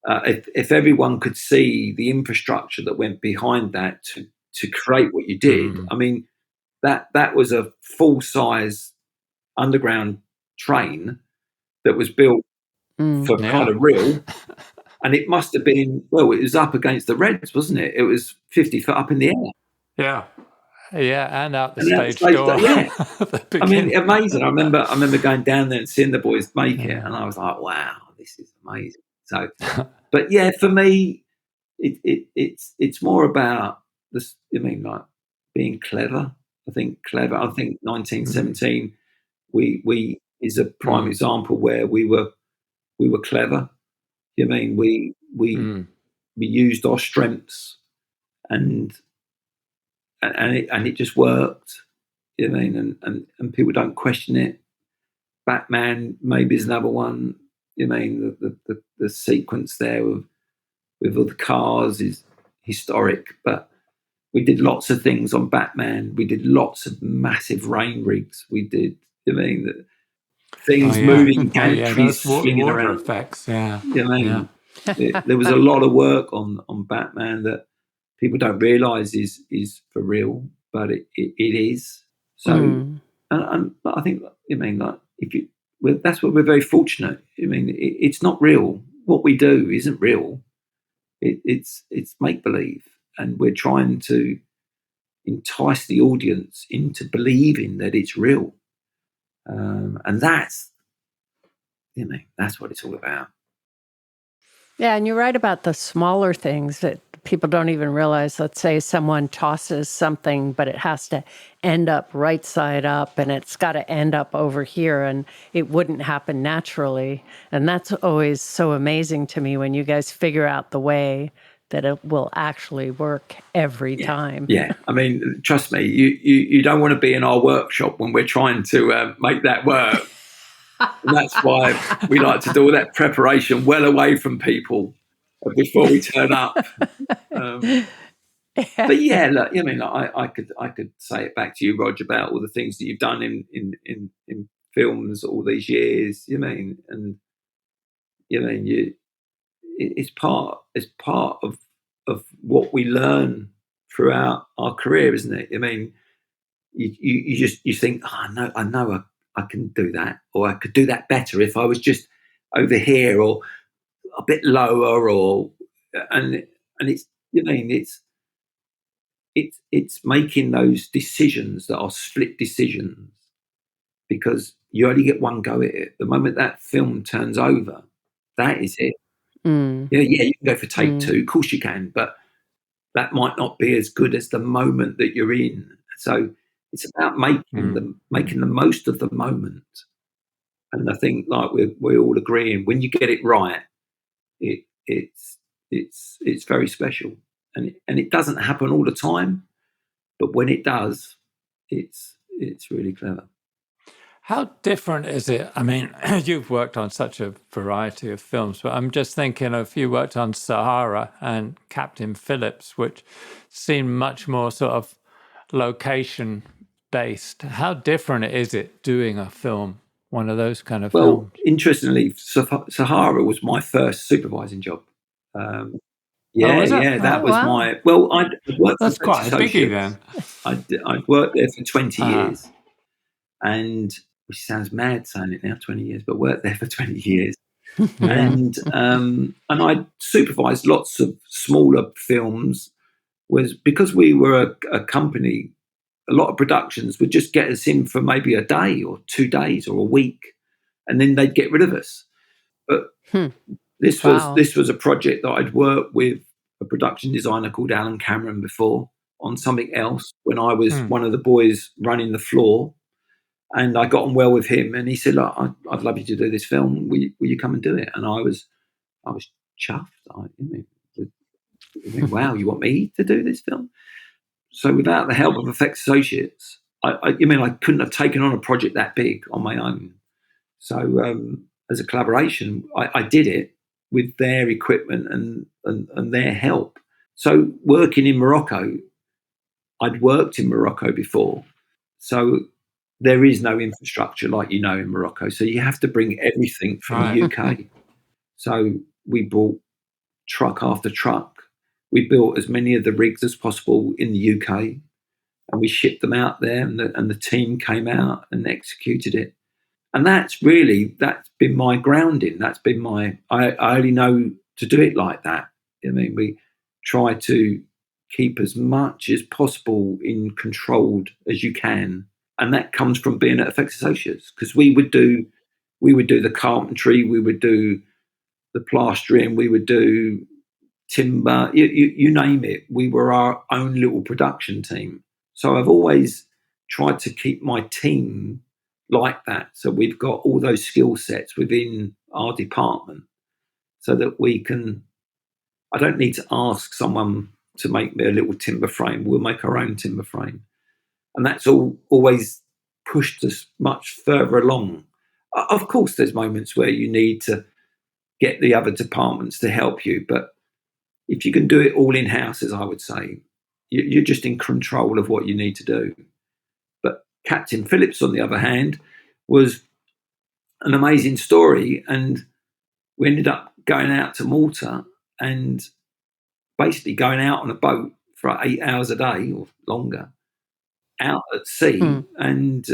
If everyone could see the infrastructure that went behind that to create what you did, I mean. That was a full-size underground train that was built for kind of real, and it must have been, well, it was up against the Reds, wasn't it? It was 50 foot up in the air. Yeah, and out the And out the stage door. yeah. At the I mean, beginning. amazing. I remember going down there and seeing the boys make it, and I was like, wow, this is amazing. So, but yeah, for me, it's more about this. I mean, like being clever. I think clever. I think 1917 we is a prime example where we were clever. I mean, we used our strengths and it just worked. I mean, and people don't question it. Batman maybe is another one. I mean, the sequence there with all the cars is historic, but we did lots of things on Batman. We did lots of massive rain rigs. We did, I mean, things moving, gantries swinging water around. effects, yeah. I mean, there was a lot of work on Batman that people don't realise is for real, but it is. So, and I think, I mean, like that's what we're very fortunate. I mean, it's not real. What we do isn't real. It's make believe, and we're trying to entice the audience into believing that it's real, and that's what it's all about. Yeah, and you're right about the smaller things that people don't even realize. Let's say someone tosses something, but it has to end up right side up, and it's got to end up over here, and it wouldn't happen naturally. And that's always so amazing to me when you guys figure out the way that it will actually work every time. Yeah, I mean, trust me, you don't want to be in our workshop when we're trying to make that work. And that's why we like to do all that preparation well away from people before we turn up. But yeah, look, I mean, I could say it back to you, Roger, about all the things that you've done in films all these years. You mean, and you mean it's part of what we learn throughout our career, isn't it? I mean, you think, oh, I know I can do that, or I could do that better if I was just over here or a bit lower, and it's, you mean, it's making those decisions that are split decisions, because you only get one go at it. The moment that film turns over, that is it. Yeah, you can go for take two, of course you can, but that might not be as good as the moment that you're in. So it's about making the most of the moment. And I think, like we're all agreeing, when you get it right, it's very special, and it doesn't happen all the time, but when it does, it's really clever. How different is it? I mean, you've worked on such a variety of films, but I'm just thinking of, you worked on Sahara and Captain Phillips, which seem much more sort of location based. How different is it doing a film, one of those kind of films? Well, interestingly, Sahara was my first supervising job. That was my. Well, I'd worked. That's quite a biggie then. I'd worked there for 20 years, and which sounds mad saying it now, 20 years, but worked there for 20 years. And I supervised lots of smaller films. Was because we were a company, a lot of productions would just get us in for maybe a day or 2 days or a week, and then they'd get rid of us. But this was a project that I'd worked with a production designer called Alan Cameron before on something else when I was one of the boys running the floor. And I got on well with him, and he said, "Look, I'd love you to do this film. Will you come and do it?" And I was chuffed. I mean, wow, you want me to do this film? So without the help of Effects Associates, I couldn't have taken on a project that big on my own. So as a collaboration, I did it with their equipment and their help. So working in Morocco, I'd worked in Morocco before. So there is no infrastructure like in Morocco. So you have to bring everything from the UK. So we brought truck after truck. We built as many of the rigs as possible in the UK, and we shipped them out there, and the team came out and executed it. And that's been my grounding. That's been I only know to do it like that. I mean, we try to keep as much as possible in controlled as you can. And that comes from being at Effects Associates, because we would do the carpentry, we would do the plastering, we would do timber, you name it. We were our own little production team. So I've always tried to keep my team like that. So we've got all those skill sets within our department so that I don't need to ask someone to make me a little timber frame. We'll make our own timber frame. And that's always pushed us much further along. Of course, there's moments where you need to get the other departments to help you, but if you can do it all in-house, as I would say, you're just in control of what you need to do. But Captain Phillips, on the other hand, was an amazing story, and we ended up going out to Malta and basically going out on a boat for 8 hours a day or longer, out at sea, and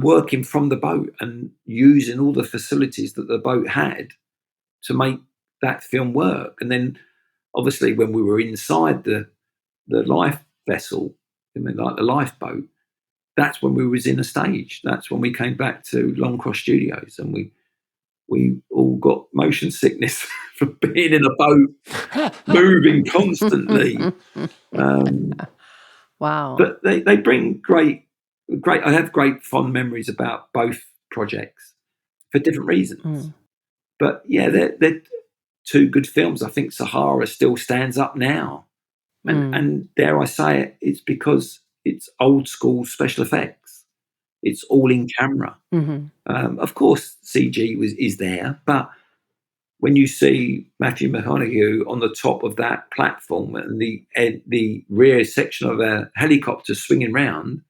working from the boat and using all the facilities that the boat had to make that film work. And then obviously when we were inside the life vessel, like the lifeboat, that's when we was in a stage. That's when we came back to Longcross Studios, and we all got motion sickness from being in a boat, moving constantly. Wow. But they bring great. I have great fond memories about both projects for different reasons. But yeah, they're two good films. I think Sahara still stands up now. And dare I say it, it's because it's old school special effects. It's all in camera. Of course, CG is there, but when you see Matthew McConaughey on the top of that platform and the rear section of a helicopter swinging round,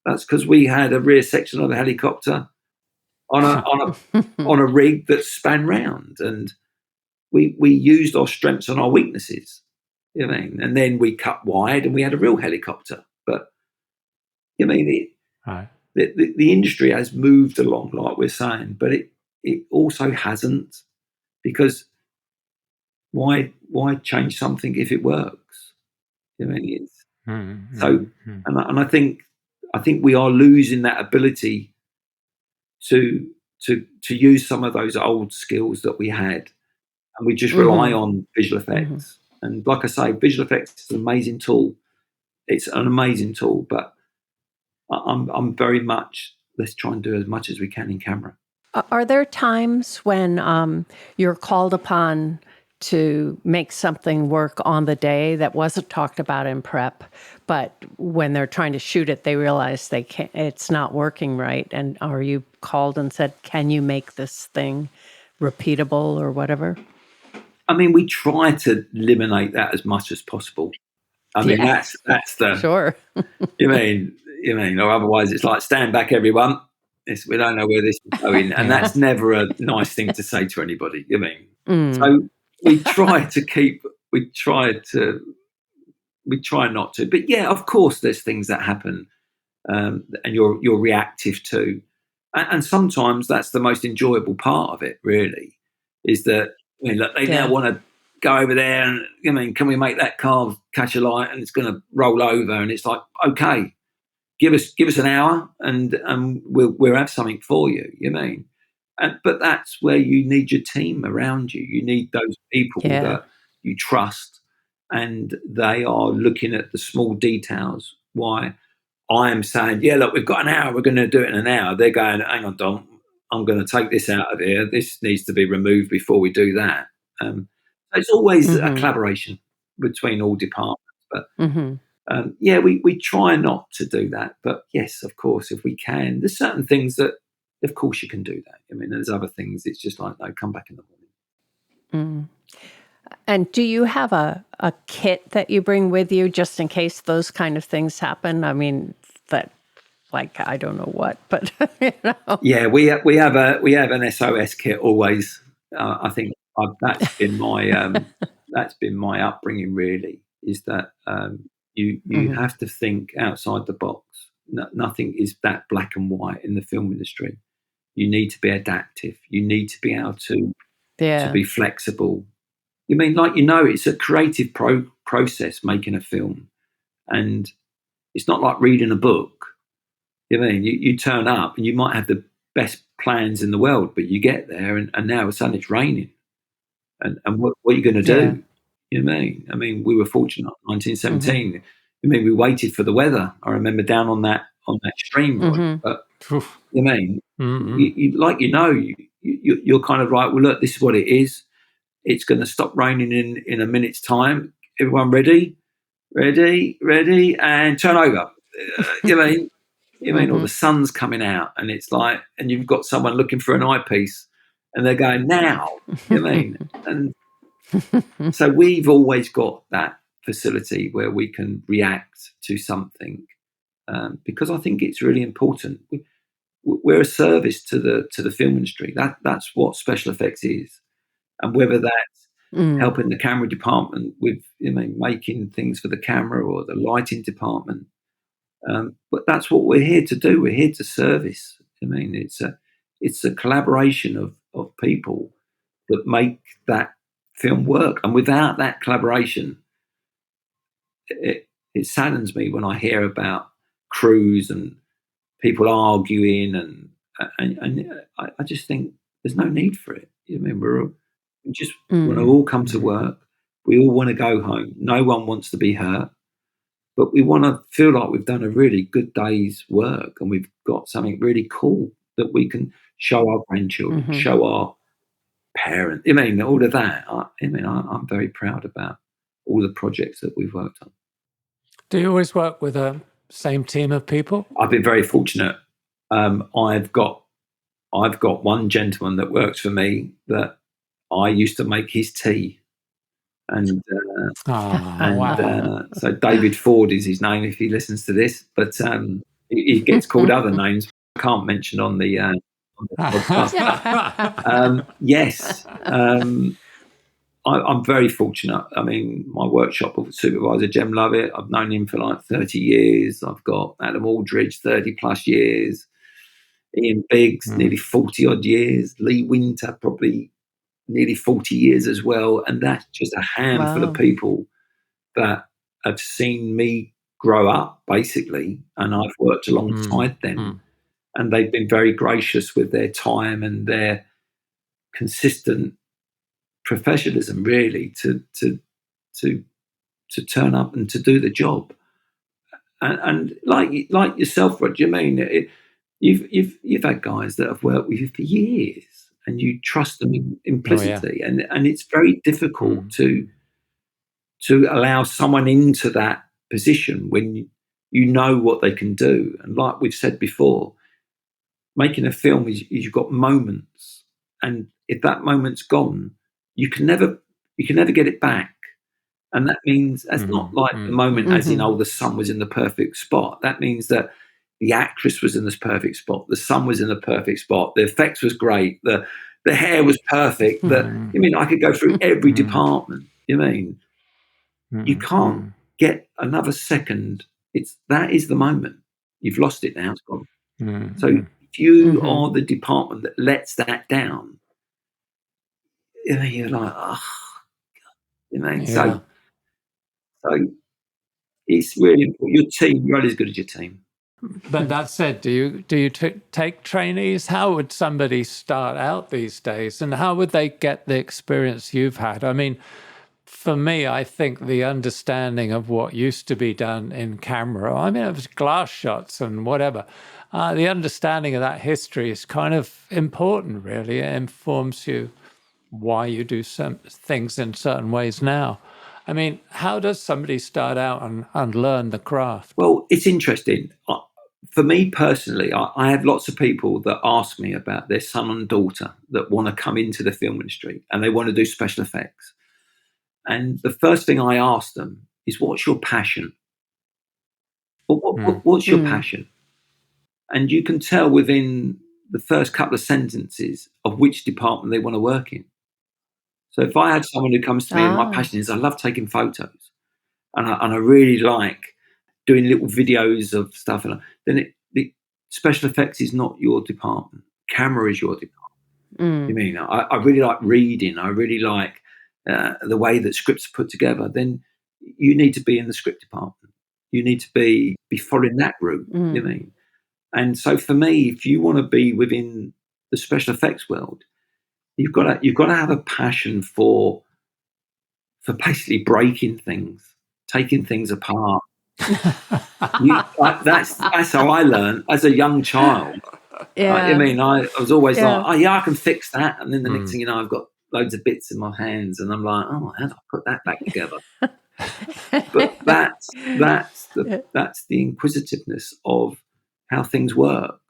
that's because we had a rear section of a helicopter on a rig that span round, and we used our strengths and our weaknesses. You know what I mean? And then we cut wide and we had a real helicopter. But you know, the industry has moved along, like we're saying, but it also hasn't, because why change something if it works? You know what I mean? And I think we are losing that ability to use some of those old skills that we had, and we just rely on visual effects. And like I say, visual effects is an amazing tool. It's an amazing tool, but I'm very much, let's try and do as much as we can in camera. Are there times when you're called upon to make something work on the day that wasn't talked about in prep, but when they're trying to shoot it, they realize it's not working right? And are you called and said, can you make this thing repeatable or whatever? I mean, we try to eliminate that as much as possible. I mean, that's the sure. you mean, or otherwise it's like, stand back, everyone. We don't know where this is going, and that's never a nice thing to say to anybody. You mean, so we try not to. But yeah, of course, there's things that happen, and you're reactive to, and sometimes that's the most enjoyable part of it. Really, is that look, they now want to go over there and can we make that car catch a light and it's going to roll over, and it's like, okay, give us an hour and we'll have something for you. But that's where you need your team around you. You need those people that you trust, and they are looking at the small details. Why I am saying, yeah, look, we've got an hour, we're going to do it in an hour. They're going, hang on, Dom, I'm going to take this out of here. This needs to be removed before we do that. It's always a collaboration between all departments. But we try not to do that. But yes, of course, if we can, there's certain things that, of course, you can do that. I mean, there's other things. It's just like, no, come back in the morning. And do you have a kit that you bring with you just in case those kind of things happen? I mean, that, like, I don't know what, but Yeah, we have an SOS kit always. I think that's been my upbringing. Really, is that you have to think outside the box. Nothing is that black and white in the film industry. You need to be adaptive. You need to be able to be flexible. You mean, like, it's a creative process making a film, and it's not like reading a book. You mean, you turn up and you might have the best plans in the world, but you get there and now all of a sudden it's raining, and what are you going to do? You mean, we were fortunate. 1917. We waited for the weather. I remember down on that stream, but you mean, you're kind of right. Well, look, this is what it is. It's going to stop raining in a minute's time. Everyone ready, and turn over. Or the sun's coming out, and it's like, and you've got someone looking for an eyepiece, and they're going now. And so we've always got that facility where we can react to something, because I think it's really important. We're a service to the film industry. That's what special effects is, and whether that's helping the camera department with making things for the camera, or the lighting department. But that's what we're here to do. We're here to service. It's a collaboration of people that make that film work. And without that collaboration, it saddens me when I hear about crews and people arguing, and I just think there's no need for it. We just want to all come to work. We all want to go home. No one wants to be hurt. But we want to feel like we've done a really good day's work, and we've got something really cool that we can show our grandchildren, show our parents. All of that. I'm very proud about all the projects that we've worked on. Do you always work with a same team of people? I've been very fortunate. I've got one gentleman that works for me that I used to make his tea. And so David Ford is his name if he listens to this, but he gets called other names I can't mention on the podcast. Yes, I'm very fortunate. My workshop with Supervisor Jem Lovett, I've known him for like 30 years. I've got Adam Aldridge, 30 plus years. Ian Biggs, nearly 40 odd years. Lee Winter, probably nearly 40 years as well. And that's just a handful of people that have seen me grow up, basically, and I've worked alongside them. And they've been very gracious with their time and their consistent professionalism, really, to turn up and to do the job. And like yourself, Roger, you've had guys that have worked with you for years, and you trust them implicitly, and it's very difficult to allow someone into that position when you know what they can do. And like we've said before, making a film is you've got moments, and if that moment's gone, you can never get it back. And that means that's not like the moment as in, the sun was in the perfect spot. That means that the actress was in this perfect spot. The sun was in the perfect spot. The effects was great. The hair was perfect. I could go through every department. You can't get another second. That is the moment. You've lost it now. It's gone. So if you are the department that lets that down, you're like, So it's really important. Your team, you're only as good as your team. But that said, do you take trainees? How would somebody start out these days, and how would they get the experience you've had? For me, I think the understanding of what used to be done in camera, it was glass shots and whatever. The understanding of that history is kind of important, really. It informs you why you do some things in certain ways now. How does somebody start out and learn the craft? Well, it's interesting. For me personally, I have lots of people that ask me about their son and daughter that want to come into the film industry and they want to do special effects. And the first thing I ask them is, what's your passion? What's your passion? And you can tell within the first couple of sentences of which department they want to work in. So if I had someone who comes to me and my passion is I love taking photos and I really like doing little videos of stuff, and then the special effects is not your department. Camera is your department. I really like reading. I really like the way that scripts are put together, then you need to be in the script department. You need to be following that route. You know what I mean? And so for me, if you want to be within the special effects world, you've got to have a passion for basically breaking things, taking things apart. That's how I learned as a young child. Yeah. I mean, I was always like, oh yeah, I can fix that, and then the next thing you know, I've got loads of bits in my hands, and I'm like, oh, how do I put that back together? But that's the inquisitiveness of how things work,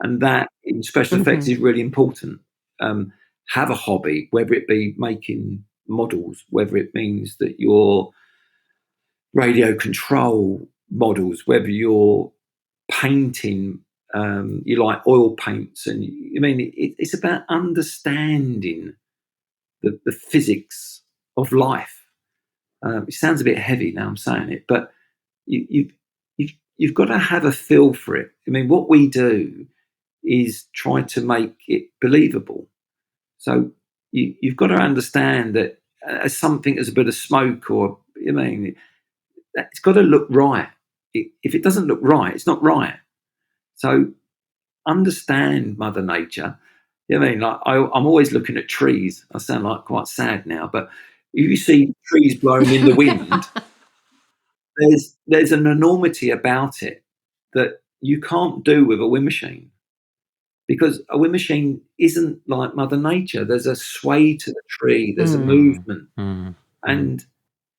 and that in special effects is really important. Have a hobby, whether it be making models, whether it means that you're radio control models, whether you're painting, you like oil paints, and I mean, it's about understanding the physics of life. It sounds a bit heavy now I'm saying it, but you've got to have a feel for it. I mean, what we do is try to make it believable. So you've got to understand that as something as a bit of smoke, or I mean, it's got to look right. If it doesn't look right, it's not right. So understand Mother Nature. You know what I mean? Like I'm always looking at trees. I sound like quite sad now, but if you see trees blowing in the wind, there's an enormity about it that you can't do with a wind machine, because a wind machine isn't like Mother Nature. There's a sway to the tree. There's a movement, and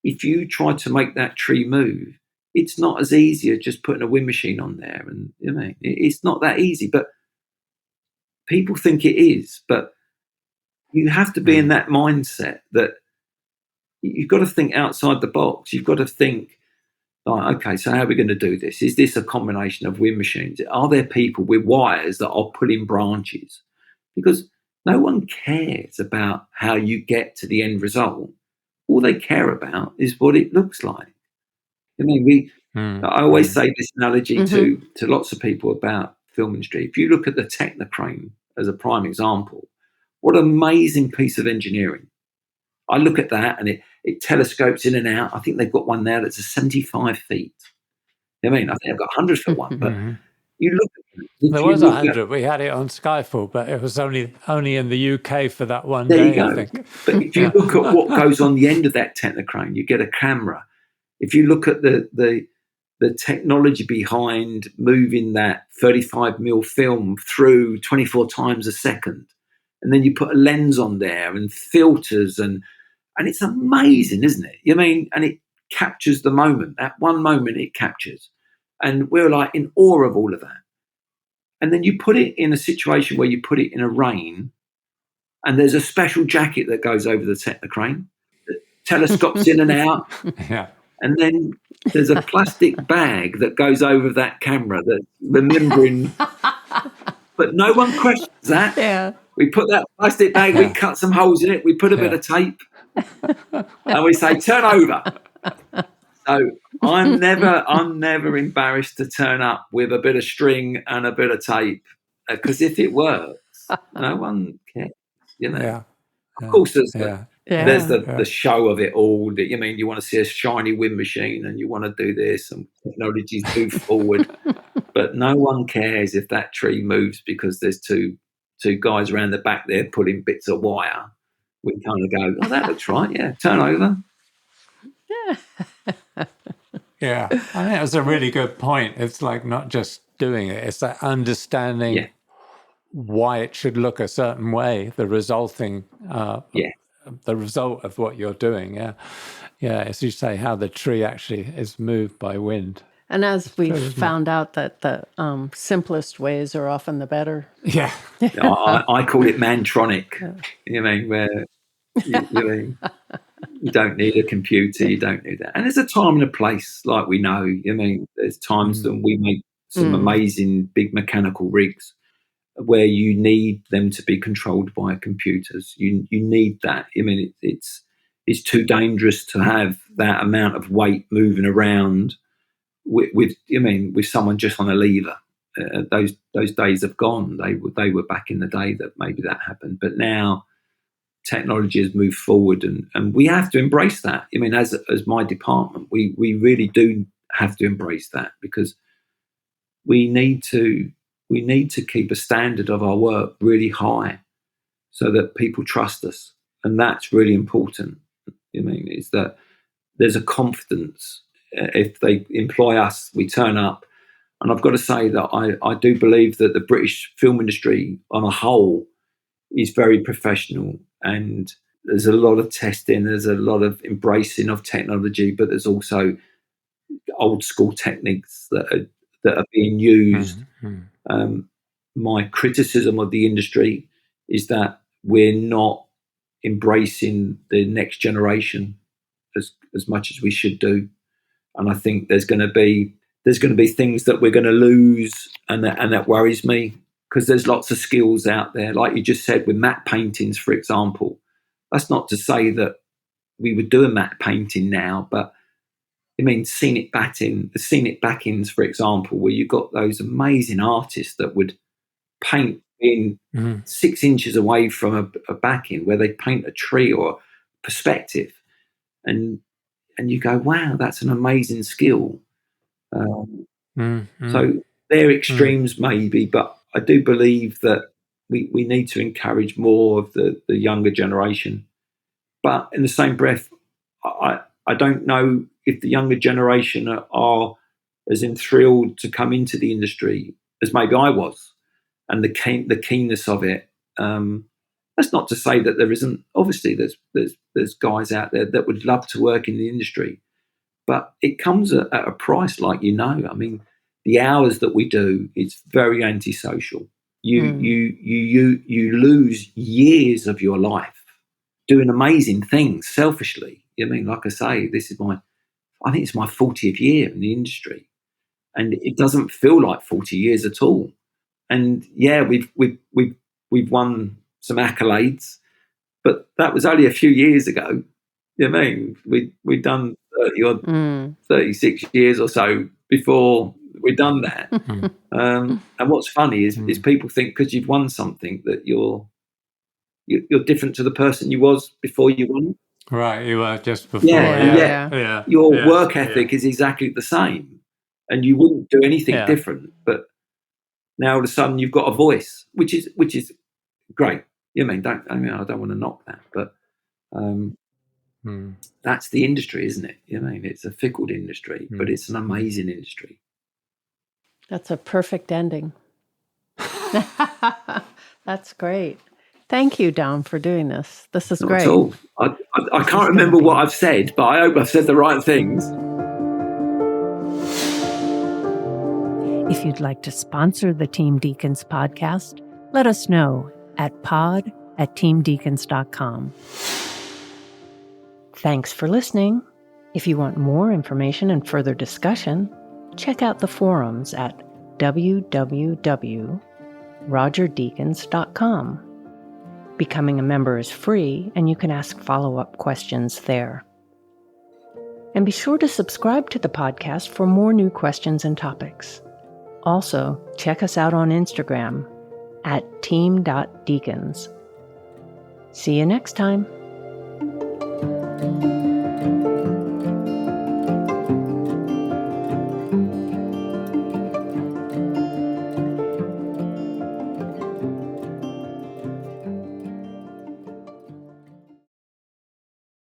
if you try to make that tree move, it's not as easy as just putting a wind machine on there. And you know, it's not that easy, but people think it is. But you have to be in that mindset that you've got to think outside the box. You've got to think, like, okay, so how are we going to do this? Is this a combination of wind machines? Are there people with wires that are pulling branches? Because no one cares about how you get to the end result. All they care about is what it looks like. I mean, I always say this analogy to lots of people about film industry. If you look at the Technocrane as a prime example, what an amazing piece of engineering. I look at that and it telescopes in and out. I think they've got one now that's 75 feet. I mean, I think they've got 100-foot one, but you look at it. There was 100. We had it on Skyfall, but it was only in the UK for that one day, there you go. I think. But if you look at what goes on the end of that Technocrane, you get a camera. If you look at the technology behind moving that 35mm film through 24 times a second, and then you put a lens on there and filters, and it's amazing, isn't it? I mean, and it captures the moment. That one moment it captures. And we're like in awe of all of that. And then you put it in a situation where you put it in a rain, and there's a special jacket that goes over the Technocrane that telescopes in and out. Yeah. And then there's a plastic bag that goes over that camera that's remembering. But no one questions that. Yeah. We put that plastic bag, we cut some holes in it, we put a bit of tape, and we say, turn over. So I'm never embarrassed to turn up with a bit of string and a bit of tape, because if it works, no one cares, you know. Yeah. Of course, there's the show of it all. That, you mean, you want to see a shiny wind machine and you want to do this and technology's move forward, but no one cares if that tree moves because there's two guys around the back there pulling bits of wire. We kind of go, oh, that looks right. Yeah, turn over. Yeah, I think that was a really good point. It's like not just doing it; it's like understanding why it should look a certain way. The resulting, the result of what you're doing. Yeah. As you say, how the tree actually is moved by wind. And as we've found out that the simplest ways are often the better. Yeah. I call it mantronic. You mean where you don't need a computer, you don't need that. And there's a time and a place, like we know. I mean, there's times that we make some amazing big mechanical rigs where you need them to be controlled by computers. You need that. I mean, it's too dangerous to have that amount of weight moving around with someone just on a lever. Those days have gone. They were back in the day that maybe that happened, but now technology has moved forward, and we have to embrace that. I mean, as my department, we really do have to embrace that, because we need to keep a standard of our work really high so that people trust us. And that's really important. I mean, is that there's a confidence. If they employ us, we turn up. And I've got to say that I do believe that the British film industry on a whole is very professional, and there's a lot of testing, there's a lot of embracing of technology, but there's also old school techniques that are being used. Mm-hmm. My criticism of the industry is that we're not embracing the next generation as much as we should do, and I think there's going to be things that we're going to lose, and that worries me, because there's lots of skills out there, like you just said, with matte paintings, for example. That's not to say that we would do a matte painting now, but I mean, scenic backings, for example, where you've got those amazing artists that would paint in 6 inches away from a backing, where they paint a tree or perspective, and you go, wow, that's an amazing skill. So they're extremes maybe, but I do believe that we need to encourage more of the younger generation. But in the same breath, I don't know if the younger generation are as enthralled to come into the industry as maybe I was, and the keenness of it. That's not to say that there isn't. Obviously, there's guys out there that would love to work in the industry, but it comes at a price, like you know. I mean, the hours that we do, it's very antisocial. You lose years of your life doing amazing things selfishly. I mean, like I say, I think it's my 40th year in the industry, and it doesn't feel like 40 years at all. And yeah, we've won some accolades, but that was only a few years ago. You know what I mean? We'd done 36 years or so before we'd done that. And what's funny is people think because you've won something that you're different to the person you was before you won. Right, you were just before. Yeah. Your work ethic is exactly the same, and you wouldn't do anything different. But now all of a sudden you've got a voice, which is great. You know, I don't want to knock that, but that's the industry, isn't it? You know, it's a fickle industry, but it's an amazing industry. That's a perfect ending. That's great. Thank you, Dom, for doing this. This is great. Not at all. I can't remember what I've said, but I hope I've said the right things. If you'd like to sponsor the Team Deakins podcast, let us know at pod@teamdeakins.com. Thanks for listening. If you want more information and further discussion, check out the forums at www.rogerdeakins.com. Becoming a member is free, and you can ask follow-up questions there. And be sure to subscribe to the podcast for more new questions and topics. Also, check us out on Instagram at team.deakins. See you next time.